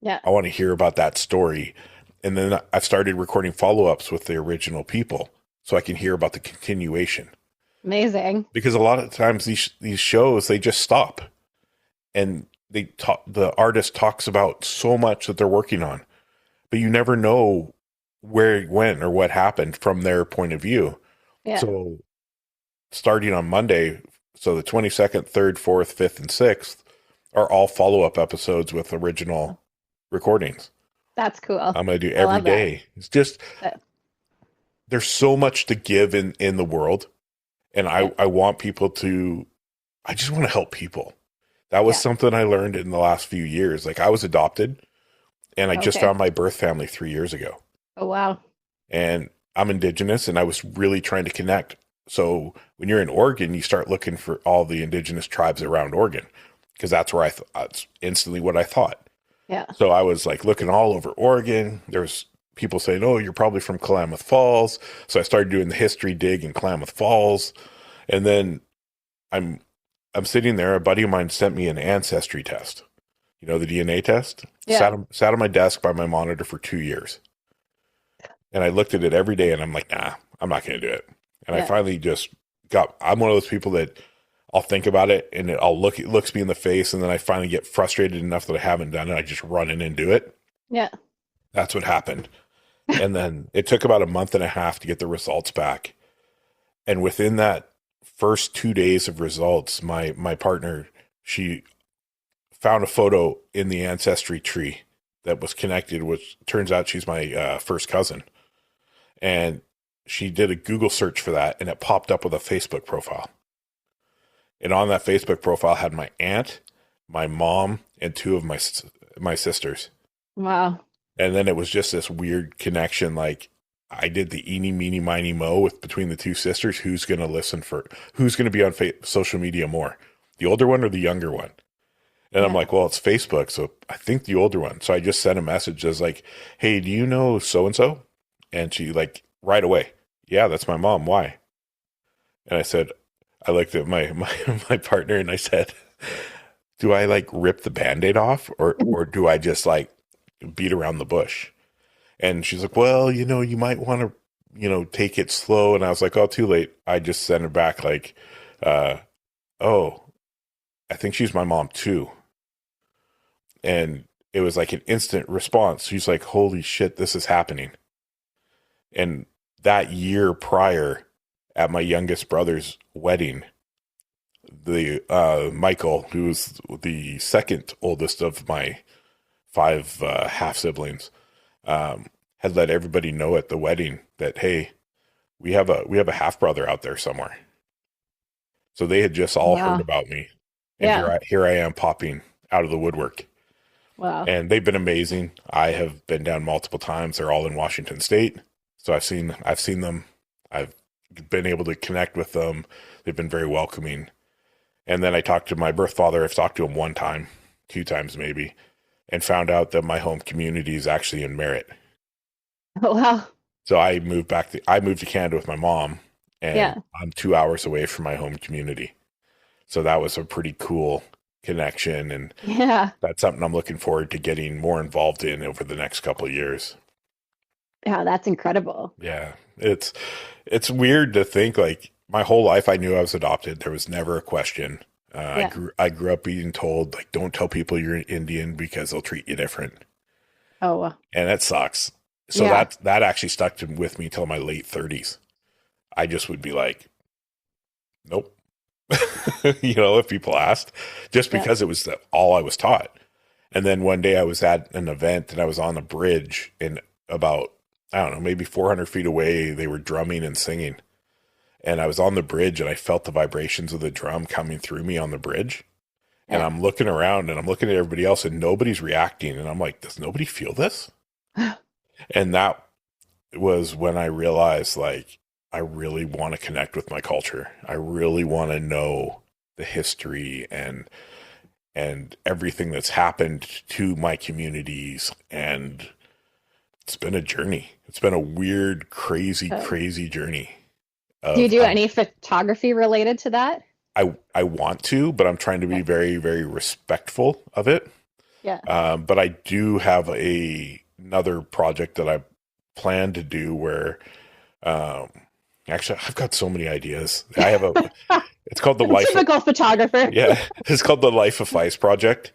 Yeah. I want to hear about that story. And then I've started recording follow-ups with the original people so I can hear about the continuation. Amazing. Because a lot of times these shows, they just stop. And the artist talks about so much that they're working on, but you never know where, when, or what happened from their point of view. Yeah. So starting on Monday, so the 22nd, 3rd, 4th, 5th, and 6th are all follow-up episodes with original recordings. That's cool. I'm going to do every day. It's just, there's so much to give in the world. And I want people to, I just want to help people. That was something I learned in the last few years. Like, I was adopted, and I just found my birth family 3 years ago. Oh, wow. And I'm Indigenous, and I was really trying to connect. So when you're in Oregon, you start looking for all the Indigenous tribes around Oregon, because that's where that's instantly what I thought. Yeah. So I was like looking all over Oregon. There's people saying, "Oh, you're probably from Klamath Falls." So I started doing the history dig in Klamath Falls, and then I'm sitting there. A buddy of mine sent me an ancestry test. You know, the DNA test. Yeah. Sat on my desk by my monitor for 2 years, and I looked at it every day, and I'm like, "Nah, I'm not going to do it." And I finally just I'm one of those people that I'll think about it, and it looks me in the face, and then I finally get frustrated enough that I haven't done it. I just run in and do it. Yeah. That's what happened. And then it took about a month and a half to get the results back. And within that first 2 days of results, my partner, she found a photo in the ancestry tree that was connected, which turns out she's my first cousin. And she did a Google search for that, and it popped up with a Facebook profile. And on that Facebook profile had my aunt, my mom, and two of my sisters. Wow. And then it was just this weird connection. Like, I did the eeny, meeny, miny, mo between the two sisters. Who's going to be on social media more? The older one or the younger one? And I'm like, well, it's Facebook, so I think the older one. So I just sent a message as like, hey, do you know so-and-so? And she like right away, yeah, that's my mom. Why? And I said, I looked at my partner and I said, do I like rip the Band-Aid off or do I just like beat around the bush? And she's like, well, you know, you might want to, you know, take it slow. And I was like, oh, too late. I just sent her back like, oh, I think she's my mom too. And it was like an instant response. She's like, holy shit, this is happening. And that year prior, at my youngest brother's wedding, the Michael, who's the second oldest of my 5 half siblings, had let everybody know at the wedding that, hey, we have a half brother out there somewhere. So they had just all heard about me, and here I am popping out of the woodwork. Wow! And they've been amazing. I have been down multiple times. They're all in Washington State, so I've seen them. I've been able to connect with them. They've been very welcoming. And then I talked to my birth father. I've talked to him 1 time, 2 times maybe, and found out that my home community is actually in Merritt. Oh, wow. So I moved to Canada with my mom, and I'm 2 hours away from my home community. So that was a pretty cool connection. And that's something I'm looking forward to getting more involved in over the next couple of years. Yeah, that's incredible. Yeah. It's weird to think, like, my whole life I knew I was adopted. There was never a question. I grew up being told, like, don't tell people you're an Indian because they'll treat you different. Oh, wow. And that sucks. So that actually stuck with me till my late 30s. I just would be like, nope. You know, if people asked, just because it was all I was taught. And then one day I was at an event and I was on a bridge, and about, I don't know, maybe 400 feet away, they were drumming and singing. And I was on the bridge and I felt the vibrations of the drum coming through me on the bridge. Yeah. And I'm looking around and I'm looking at everybody else and nobody's reacting. And I'm like, does nobody feel this? And that was when I realized, like, I really want to connect with my culture. I really want to know the history and everything that's happened to my communities. And it's been a journey. It's been a weird, crazy journey. Do you do any photography related to that? I want to, but I'm trying to be very, very respectful of it. Yeah. But I do have another project that I plan to do where, actually, I've got so many ideas. I have it's called the typical photographer. Yeah. It's called the Life of PHYS Project.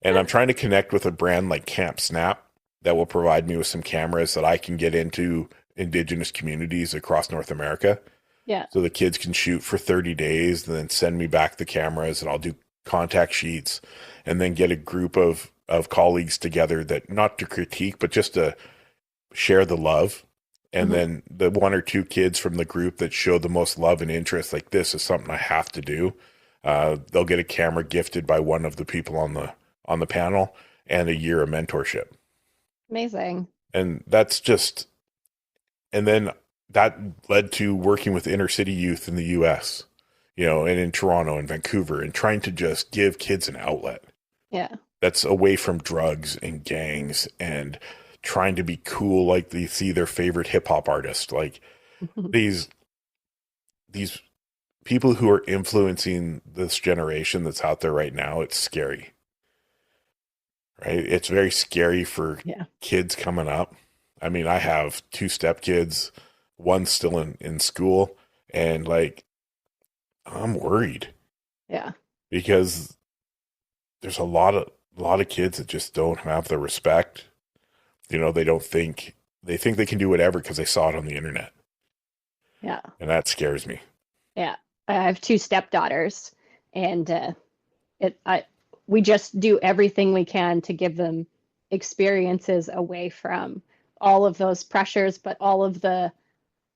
And I'm trying to connect with a brand like Camp Snap that will provide me with some cameras that I can get into Indigenous communities across North America. Yeah. So the kids can shoot for 30 days and then send me back the cameras, and I'll do contact sheets and then get a group of colleagues together, that not to critique, but just to share the love. And then the one or two kids from the group that show the most love and interest, like, this is something I have to do. They'll get a camera gifted by one of the people on the panel, and a year of mentorship. Amazing. And then that led to working with inner city youth in the US, and in Toronto and Vancouver, and trying to just give kids an outlet. Yeah. That's away from drugs and gangs and trying to be cool, like they see their favorite hip hop artist. Like these people who are influencing this generation that's out there right now, it's scary. Right? It's very scary for kids coming up. I mean, I have 2 stepkids, one's still in school, and like, I'm worried. Yeah. Because there's a lot of kids that just don't have the respect. They think they can do whatever because they saw it on the internet. Yeah. And that scares me. Yeah. I have 2 stepdaughters, and we just do everything we can to give them experiences away from all of those pressures, but all of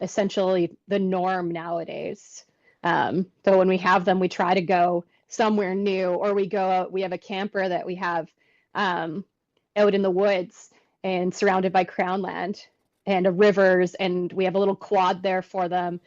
essentially the norm nowadays. So when we have them, we try to go somewhere new, or we go out. We have a camper that we have out in the woods and surrounded by crown land and rivers, and we have a little quad there for them.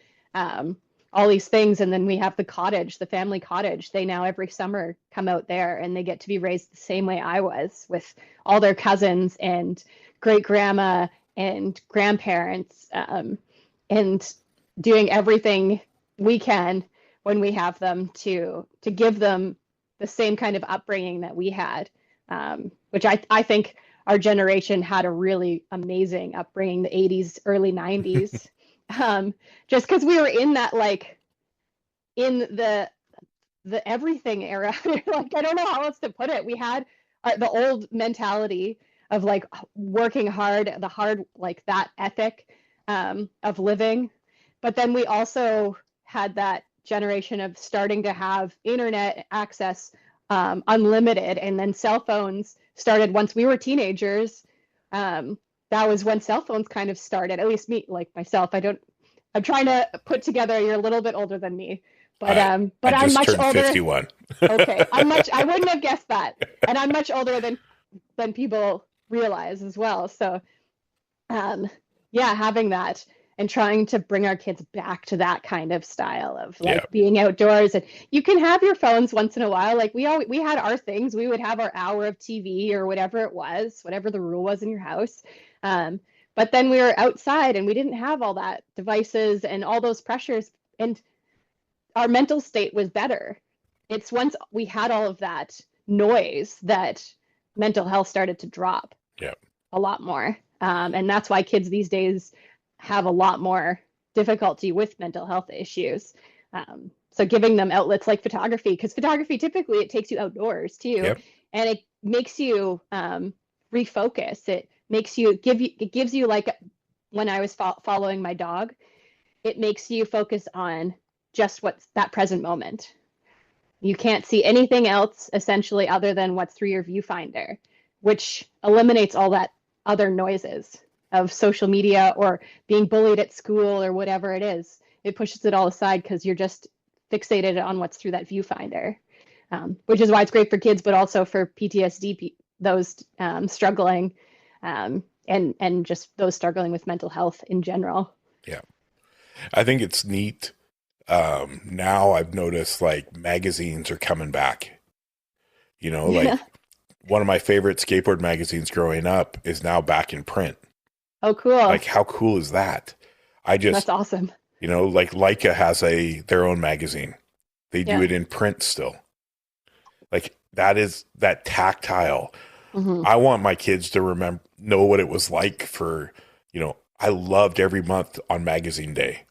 All these things. And then we have the family cottage. They now every summer come out there, and they get to be raised the same way I was, with all their cousins and great grandma and grandparents, and doing everything we can when we have them to give them the same kind of upbringing that we had, which I think our generation had a really amazing upbringing, the 80s, early 90s. Just because we were in that, like, in the everything era. Like, I don't know how else to put it. We had the old mentality of like working hard, like that ethic of living. But then we also had that generation of starting to have internet access, unlimited, and then cell phones started once we were teenagers. That was when cell phones kind of started, at least me, like myself. I'm trying to put together, you're a little bit older than me, but I'm much older. 51. Okay. I wouldn't have guessed that. And I'm much older than people realize as well. So, having that and trying to bring our kids back to that kind of style of like being outdoors. And you can have your phones once in a while. Like we had our things. We would have our hour of TV or whatever it was, whatever the rule was in your house. But then we were outside and we didn't have all that devices and all those pressures, and our mental state was better. It's once we had all of that noise that mental health started to drop a lot more. And that's why kids these days have a lot more difficulty with mental health issues. So giving them outlets like photography, because photography, typically it takes you outdoors too. And it makes you refocus. It gives you like, when I was following my dog, it makes you focus on just what's that present moment. You can't see anything else essentially other than what's through your viewfinder, which eliminates all that other noises of social media or being bullied at school or whatever it is. It pushes it all aside because you're just fixated on what's through that viewfinder, which is why it's great for kids, but also for PTSD, those struggling, and just those struggling with mental health in general. Yeah. I think it's neat. Now I've noticed like magazines are coming back, like one of my favorite skateboard magazines growing up is now back in print. Oh, cool. Like, how cool is that? That's awesome. Like Leica has their own magazine. They do it in print still. Like, that tactile. Mm-hmm. I want my kids to know what it was like for, I loved every month on magazine day.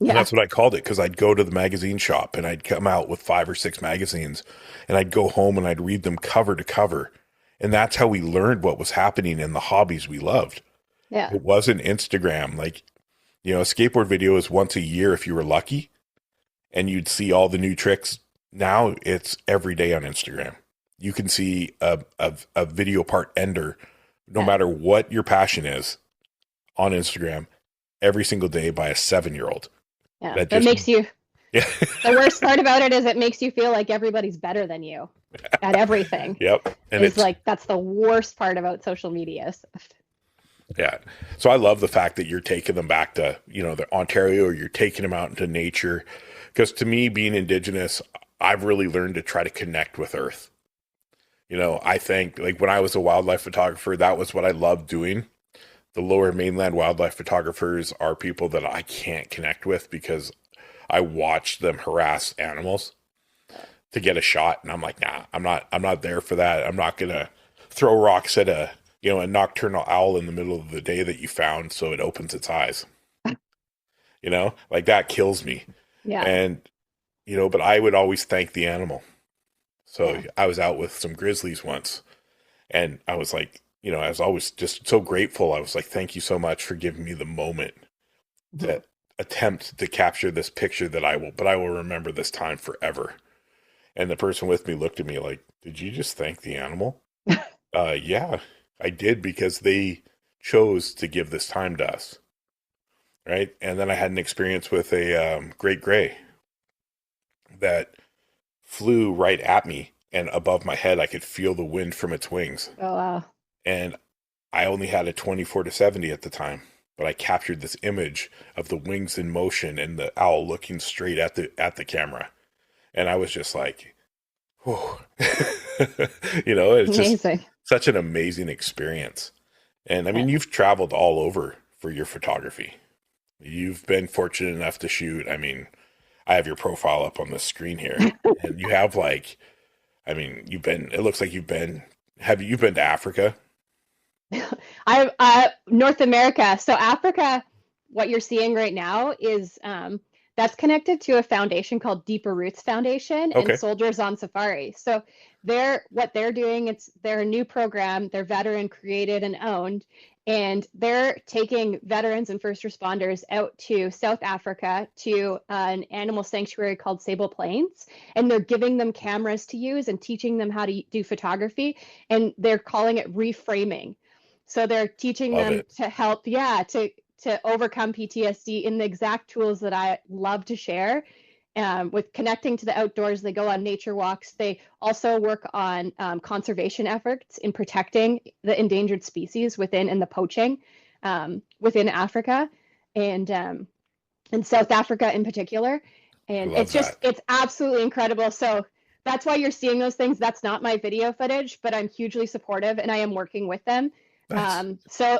Yeah. And that's what I called it, because I'd go to the magazine shop and I'd come out with 5 or 6 magazines and I'd go home and I'd read them cover to cover. And that's how we learned what was happening in the hobbies we loved. Yeah. It wasn't Instagram. Like, You know, a skateboard video is once a year if you were lucky, and you'd see all the new tricks. Now it's every day on Instagram. You can see a video part ender, no matter what your passion is, on Instagram every single day by a 7-year-old. Yeah, that makes you. Yeah. The worst part about it is it makes you feel like everybody's better than you at everything. Yep. And it's like, that's the worst part about social media stuff. Yeah. So I love the fact that you're taking them back to, you know, the Ontario, or you're taking them out into nature. Because to me, being Indigenous, I've really learned to try to connect with Earth. You know, I think like when I was a wildlife photographer, that was what I loved doing. The lower mainland wildlife photographers are people that I can't connect with because I watched them harass animals to get a shot. And I'm like, nah, I'm not there for that. I'm not going to throw rocks at a nocturnal owl in the middle of the day that you found so it opens its eyes. You know, like that kills me. Yeah. And, you know, but I would always thank the animal. So I was out with some grizzlies once, and I was like, you know, I was always just so grateful. I was like, thank you so much for giving me the moment to attempt to capture this picture but I will remember this time forever. And the person with me looked at me like, did you just thank the animal? Yeah, I did, because they chose to give this time to us. Right. And then I had an experience with a great gray that flew right at me, and above my head, I could feel the wind from its wings. Oh, wow. And I only had a 24-70 at the time, but I captured this image of the wings in motion and the owl looking straight at the camera. And I was just like, whoa, you know, it's amazing. Just such an amazing experience. And I mean, you've traveled all over for your photography. You've been fortunate enough to shoot. I mean, I have your profile up on the screen here, and you have it looks like you've been to Africa? North America. So Africa, what you're seeing right now is, that's connected to a foundation called Deeper Roots Foundation and Soldiers on Safari. So they're doing, they're a new program, they're veteran created and owned. And they're taking veterans and first responders out to South Africa to an animal sanctuary called Sable Plains. And they're giving them cameras to use and teaching them how to do photography. And they're calling it reframing. So they're teaching them to help, to overcome PTSD in the exact tools that I love to share. With connecting to the outdoors, they go on nature walks. They also work on conservation efforts in protecting the endangered species and the poaching within Africa and South Africa in particular. And it's absolutely incredible. So that's why you're seeing those things. That's not my video footage, but I'm hugely supportive and I am working with them. Nice. So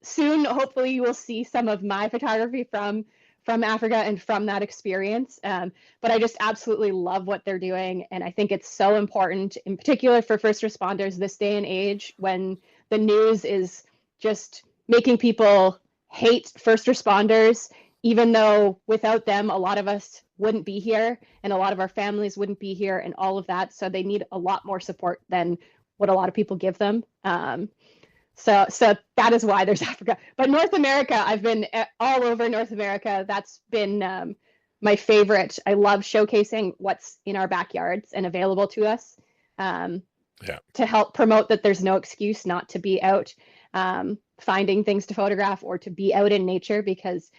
soon, hopefully you will see some of my photography from Africa and from that experience. But I just absolutely love what they're doing. And I think it's so important, in particular for first responders this day and age, when the news is just making people hate first responders, even though without them, a lot of us wouldn't be here and a lot of our families wouldn't be here and all of that. So they need a lot more support than what a lot of people give them. So that is why there's Africa. But North America, I've been all over North America. That's been my favorite. I love showcasing what's in our backyards and available to us to help promote that there's no excuse not to be out finding things to photograph or to be out in nature, because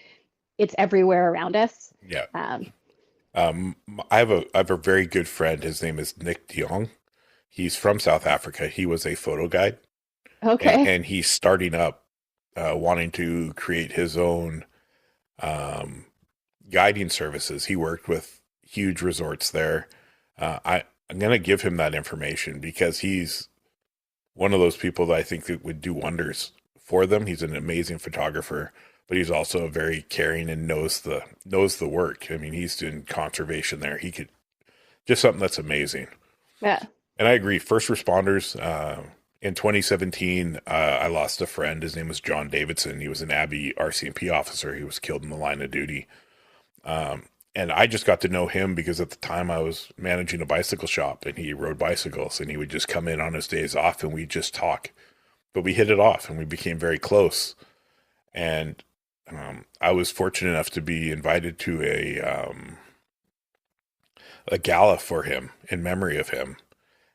it's everywhere around us. Yeah. I have a very good friend. His name is Nick de Jong. He's from South Africa. He was a photo guide. Okay. And he's starting up, wanting to create his own guiding services. He worked with huge resorts there. I'm going to give him that information because he's one of those people that I think that would do wonders for them. He's an amazing photographer, but he's also very caring and knows the work. I mean, he's doing conservation there. He could just something that's amazing. Yeah. And I agree. First responders, in 2017, I lost a friend. His name was John Davidson. He was an Abbey RCMP officer. He was killed in the line of duty. And I just got to know him because at the time I was managing a bicycle shop and he rode bicycles and he would just come in on his days off and we'd just talk. But we hit it off and we became very close. And I was fortunate enough to be invited to a gala for him in memory of him,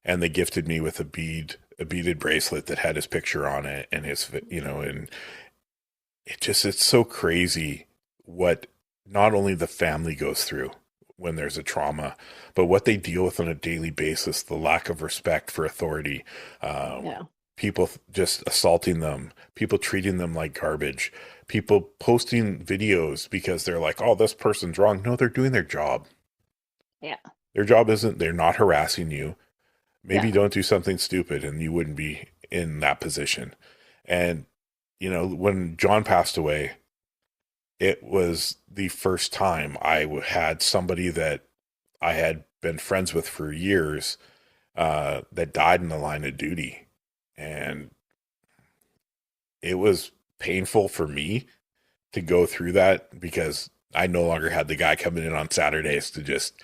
and they gifted me with a beaded bracelet that had his picture on it and his, and it's so crazy what not only the family goes through when there's a trauma, but what they deal with on a daily basis, the lack of respect for authority, Yeah. people just assaulting them, people treating them like garbage, people posting videos because they're like, oh, this person's wrong. No, they're doing their job. Yeah. Their job isn't, they're not harassing you. Maybe Yeah. don't do something stupid and you wouldn't be in that position. And, when John passed away, it was the first time I had somebody that I had been friends with for years that died in the line of duty. And it was painful for me to go through that because I no longer had the guy coming in on Saturdays to just,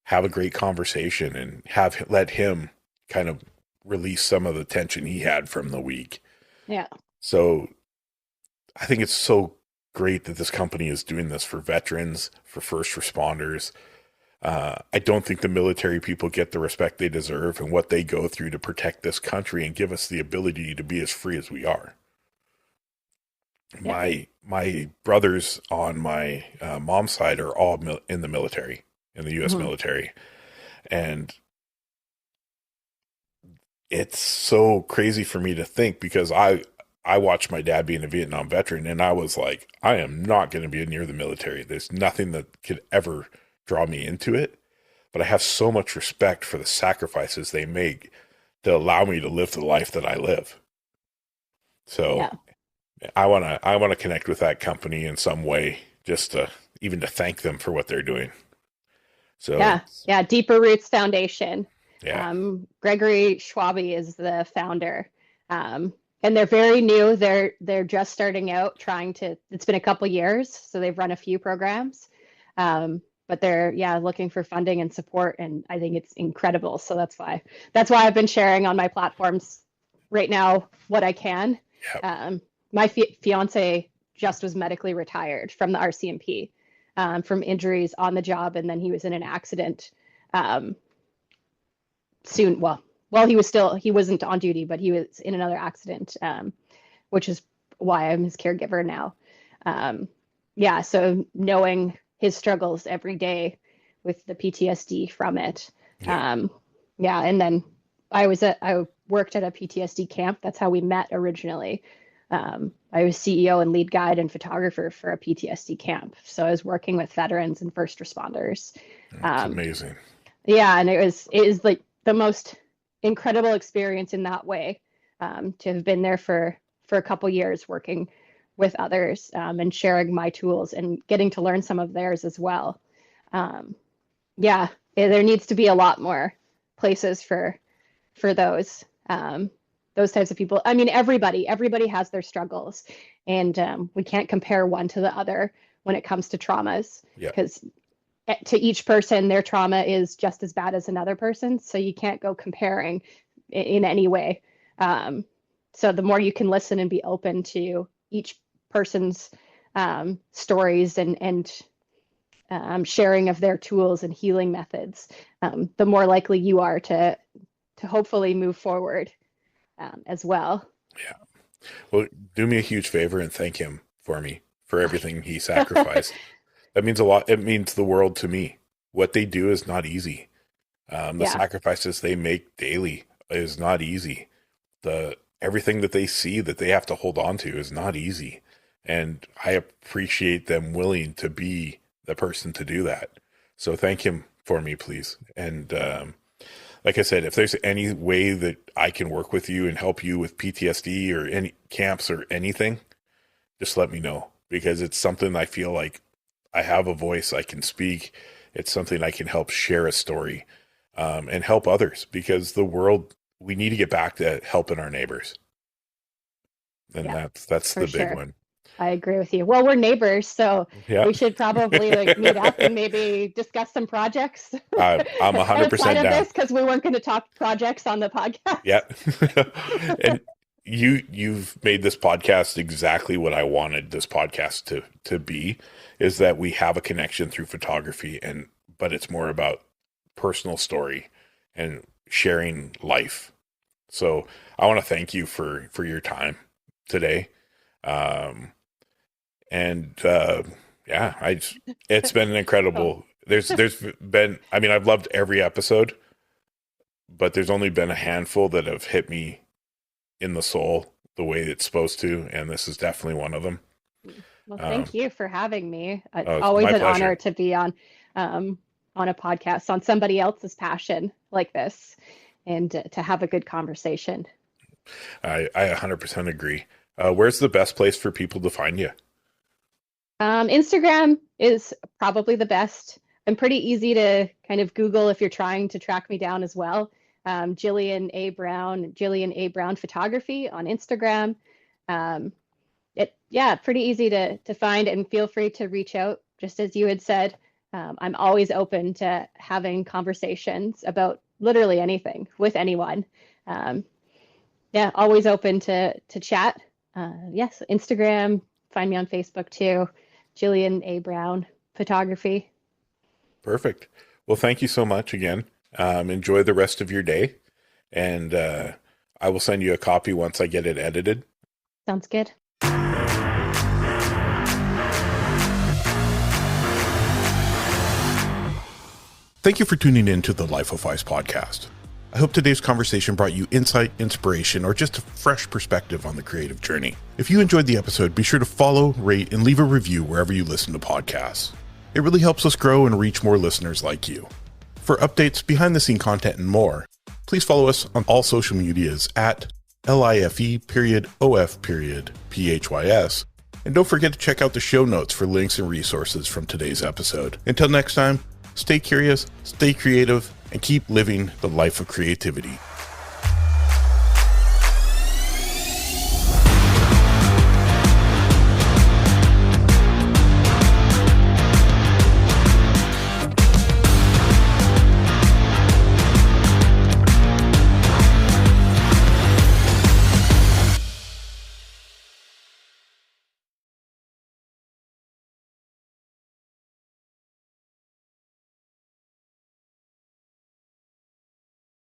have a great conversation and let him kind of release some of the tension he had from the week. Yeah. So I think it's so great that this company is doing this for veterans, for first responders. I don't think the military people get the respect they deserve and what they go through to protect this country and give us the ability to be as free as we are. Yeah. My brothers on my mom's side are all in the military, in the U.S. military. And it's so crazy for me to think because I watched my dad being a Vietnam veteran and I was like, I am not going to be near the military. There's nothing that could ever draw me into it. But I have so much respect for the sacrifices they make to allow me to live the life that I live. So yeah. I want to connect with that company in some way, just to thank them for what they're doing. So yeah, Deeper Roots Foundation. Yeah. Gregory Schwabe is the founder. And they're very new. They're just starting out it's been a couple years, so they've run a few programs. But they're looking for funding and support, and I think it's incredible. So that's why I've been sharing on my platforms right now what I can. Yep. My fiance just was medically retired from the RCMP from injuries on the job, and then he was in an accident soon. Well, he wasn't on duty, but he was in another accident, which is why I'm his caregiver now. So knowing his struggles every day with the PTSD from it. Yeah. And then I worked at a PTSD camp. That's how we met originally. I was CEO and lead guide and photographer for a PTSD camp. So I was working with veterans and first responders. That's amazing. Yeah. And it is like the most incredible experience in that way, to have been there for a couple years working with others, and sharing my tools and getting to learn some of theirs as well. There needs to be a lot more places for those types of people. I mean, everybody has their struggles, and we can't compare one to the other when it comes to traumas, because to each person, their trauma is just as bad as another person's. So you can't go comparing in any way. So the more you can listen and be open to each person's stories and sharing of their tools and healing methods, the more likely you are to hopefully move forward as well. Yeah. Well, do me a huge favor and thank him for me for everything he sacrificed. That means a lot. It means the world to me. What they do is not easy. The sacrifices they make daily is not easy. Everything that they see that they have to hold on to is not easy. And I appreciate them willing to be the person to do that. So thank him for me, please. And like I said, if there's any way that I can work with you and help you with PTSD or any camps or anything, just let me know, because it's something I feel like I have a voice, I can speak. It's something I can help share a story, and help others, because the world, we need to get back to helping our neighbors. And that's the big one. I agree with you. Well, we're neighbors, so we should probably meet up and maybe discuss some projects. I'm 100% down. Because we weren't going to talk projects on the podcast. Yeah. And you've made this podcast exactly what I wanted this podcast to be, is that we have a connection through photography, but it's more about personal story and sharing life. So I want to thank you for your time today. It's been an incredible, there's been, I mean, I've loved every episode, but there's only been a handful that have hit me in the soul the way it's supposed to. And this is definitely one of them. Well, thank you for having me. It's it's always my an pleasure. honor to be on a podcast on somebody else's passion like this, and to have a good conversation. I 100% agree. Where's the best place for people to find you? Instagram is probably the best. I'm pretty easy to kind of Google if you're trying to track me down as well. Jillian A. Brown Photography on Instagram. Pretty easy to find, and feel free to reach out. Just as you had said, I'm always open to having conversations about literally anything with anyone. Always open to chat. Yes, Instagram, find me on Facebook too. Jillian A. Brown Photography. Perfect. Well, thank you so much again. Enjoy the rest of your day, and I will send you a copy once I get it edited. Sounds good. Thank you for tuning in to the Life of PHYS podcast. I hope today's conversation brought you insight, inspiration, or just a fresh perspective on the creative journey. If you enjoyed the episode, be sure to follow, rate, and leave a review wherever you listen to podcasts. It really helps us grow and reach more listeners like you. For updates, behind-the-scene content, and more, please follow us on all social medias at LIFE_OF_PHYS. And don't forget to check out the show notes for links and resources from today's episode. Until next time, stay curious, stay creative, and keep living the life of creativity.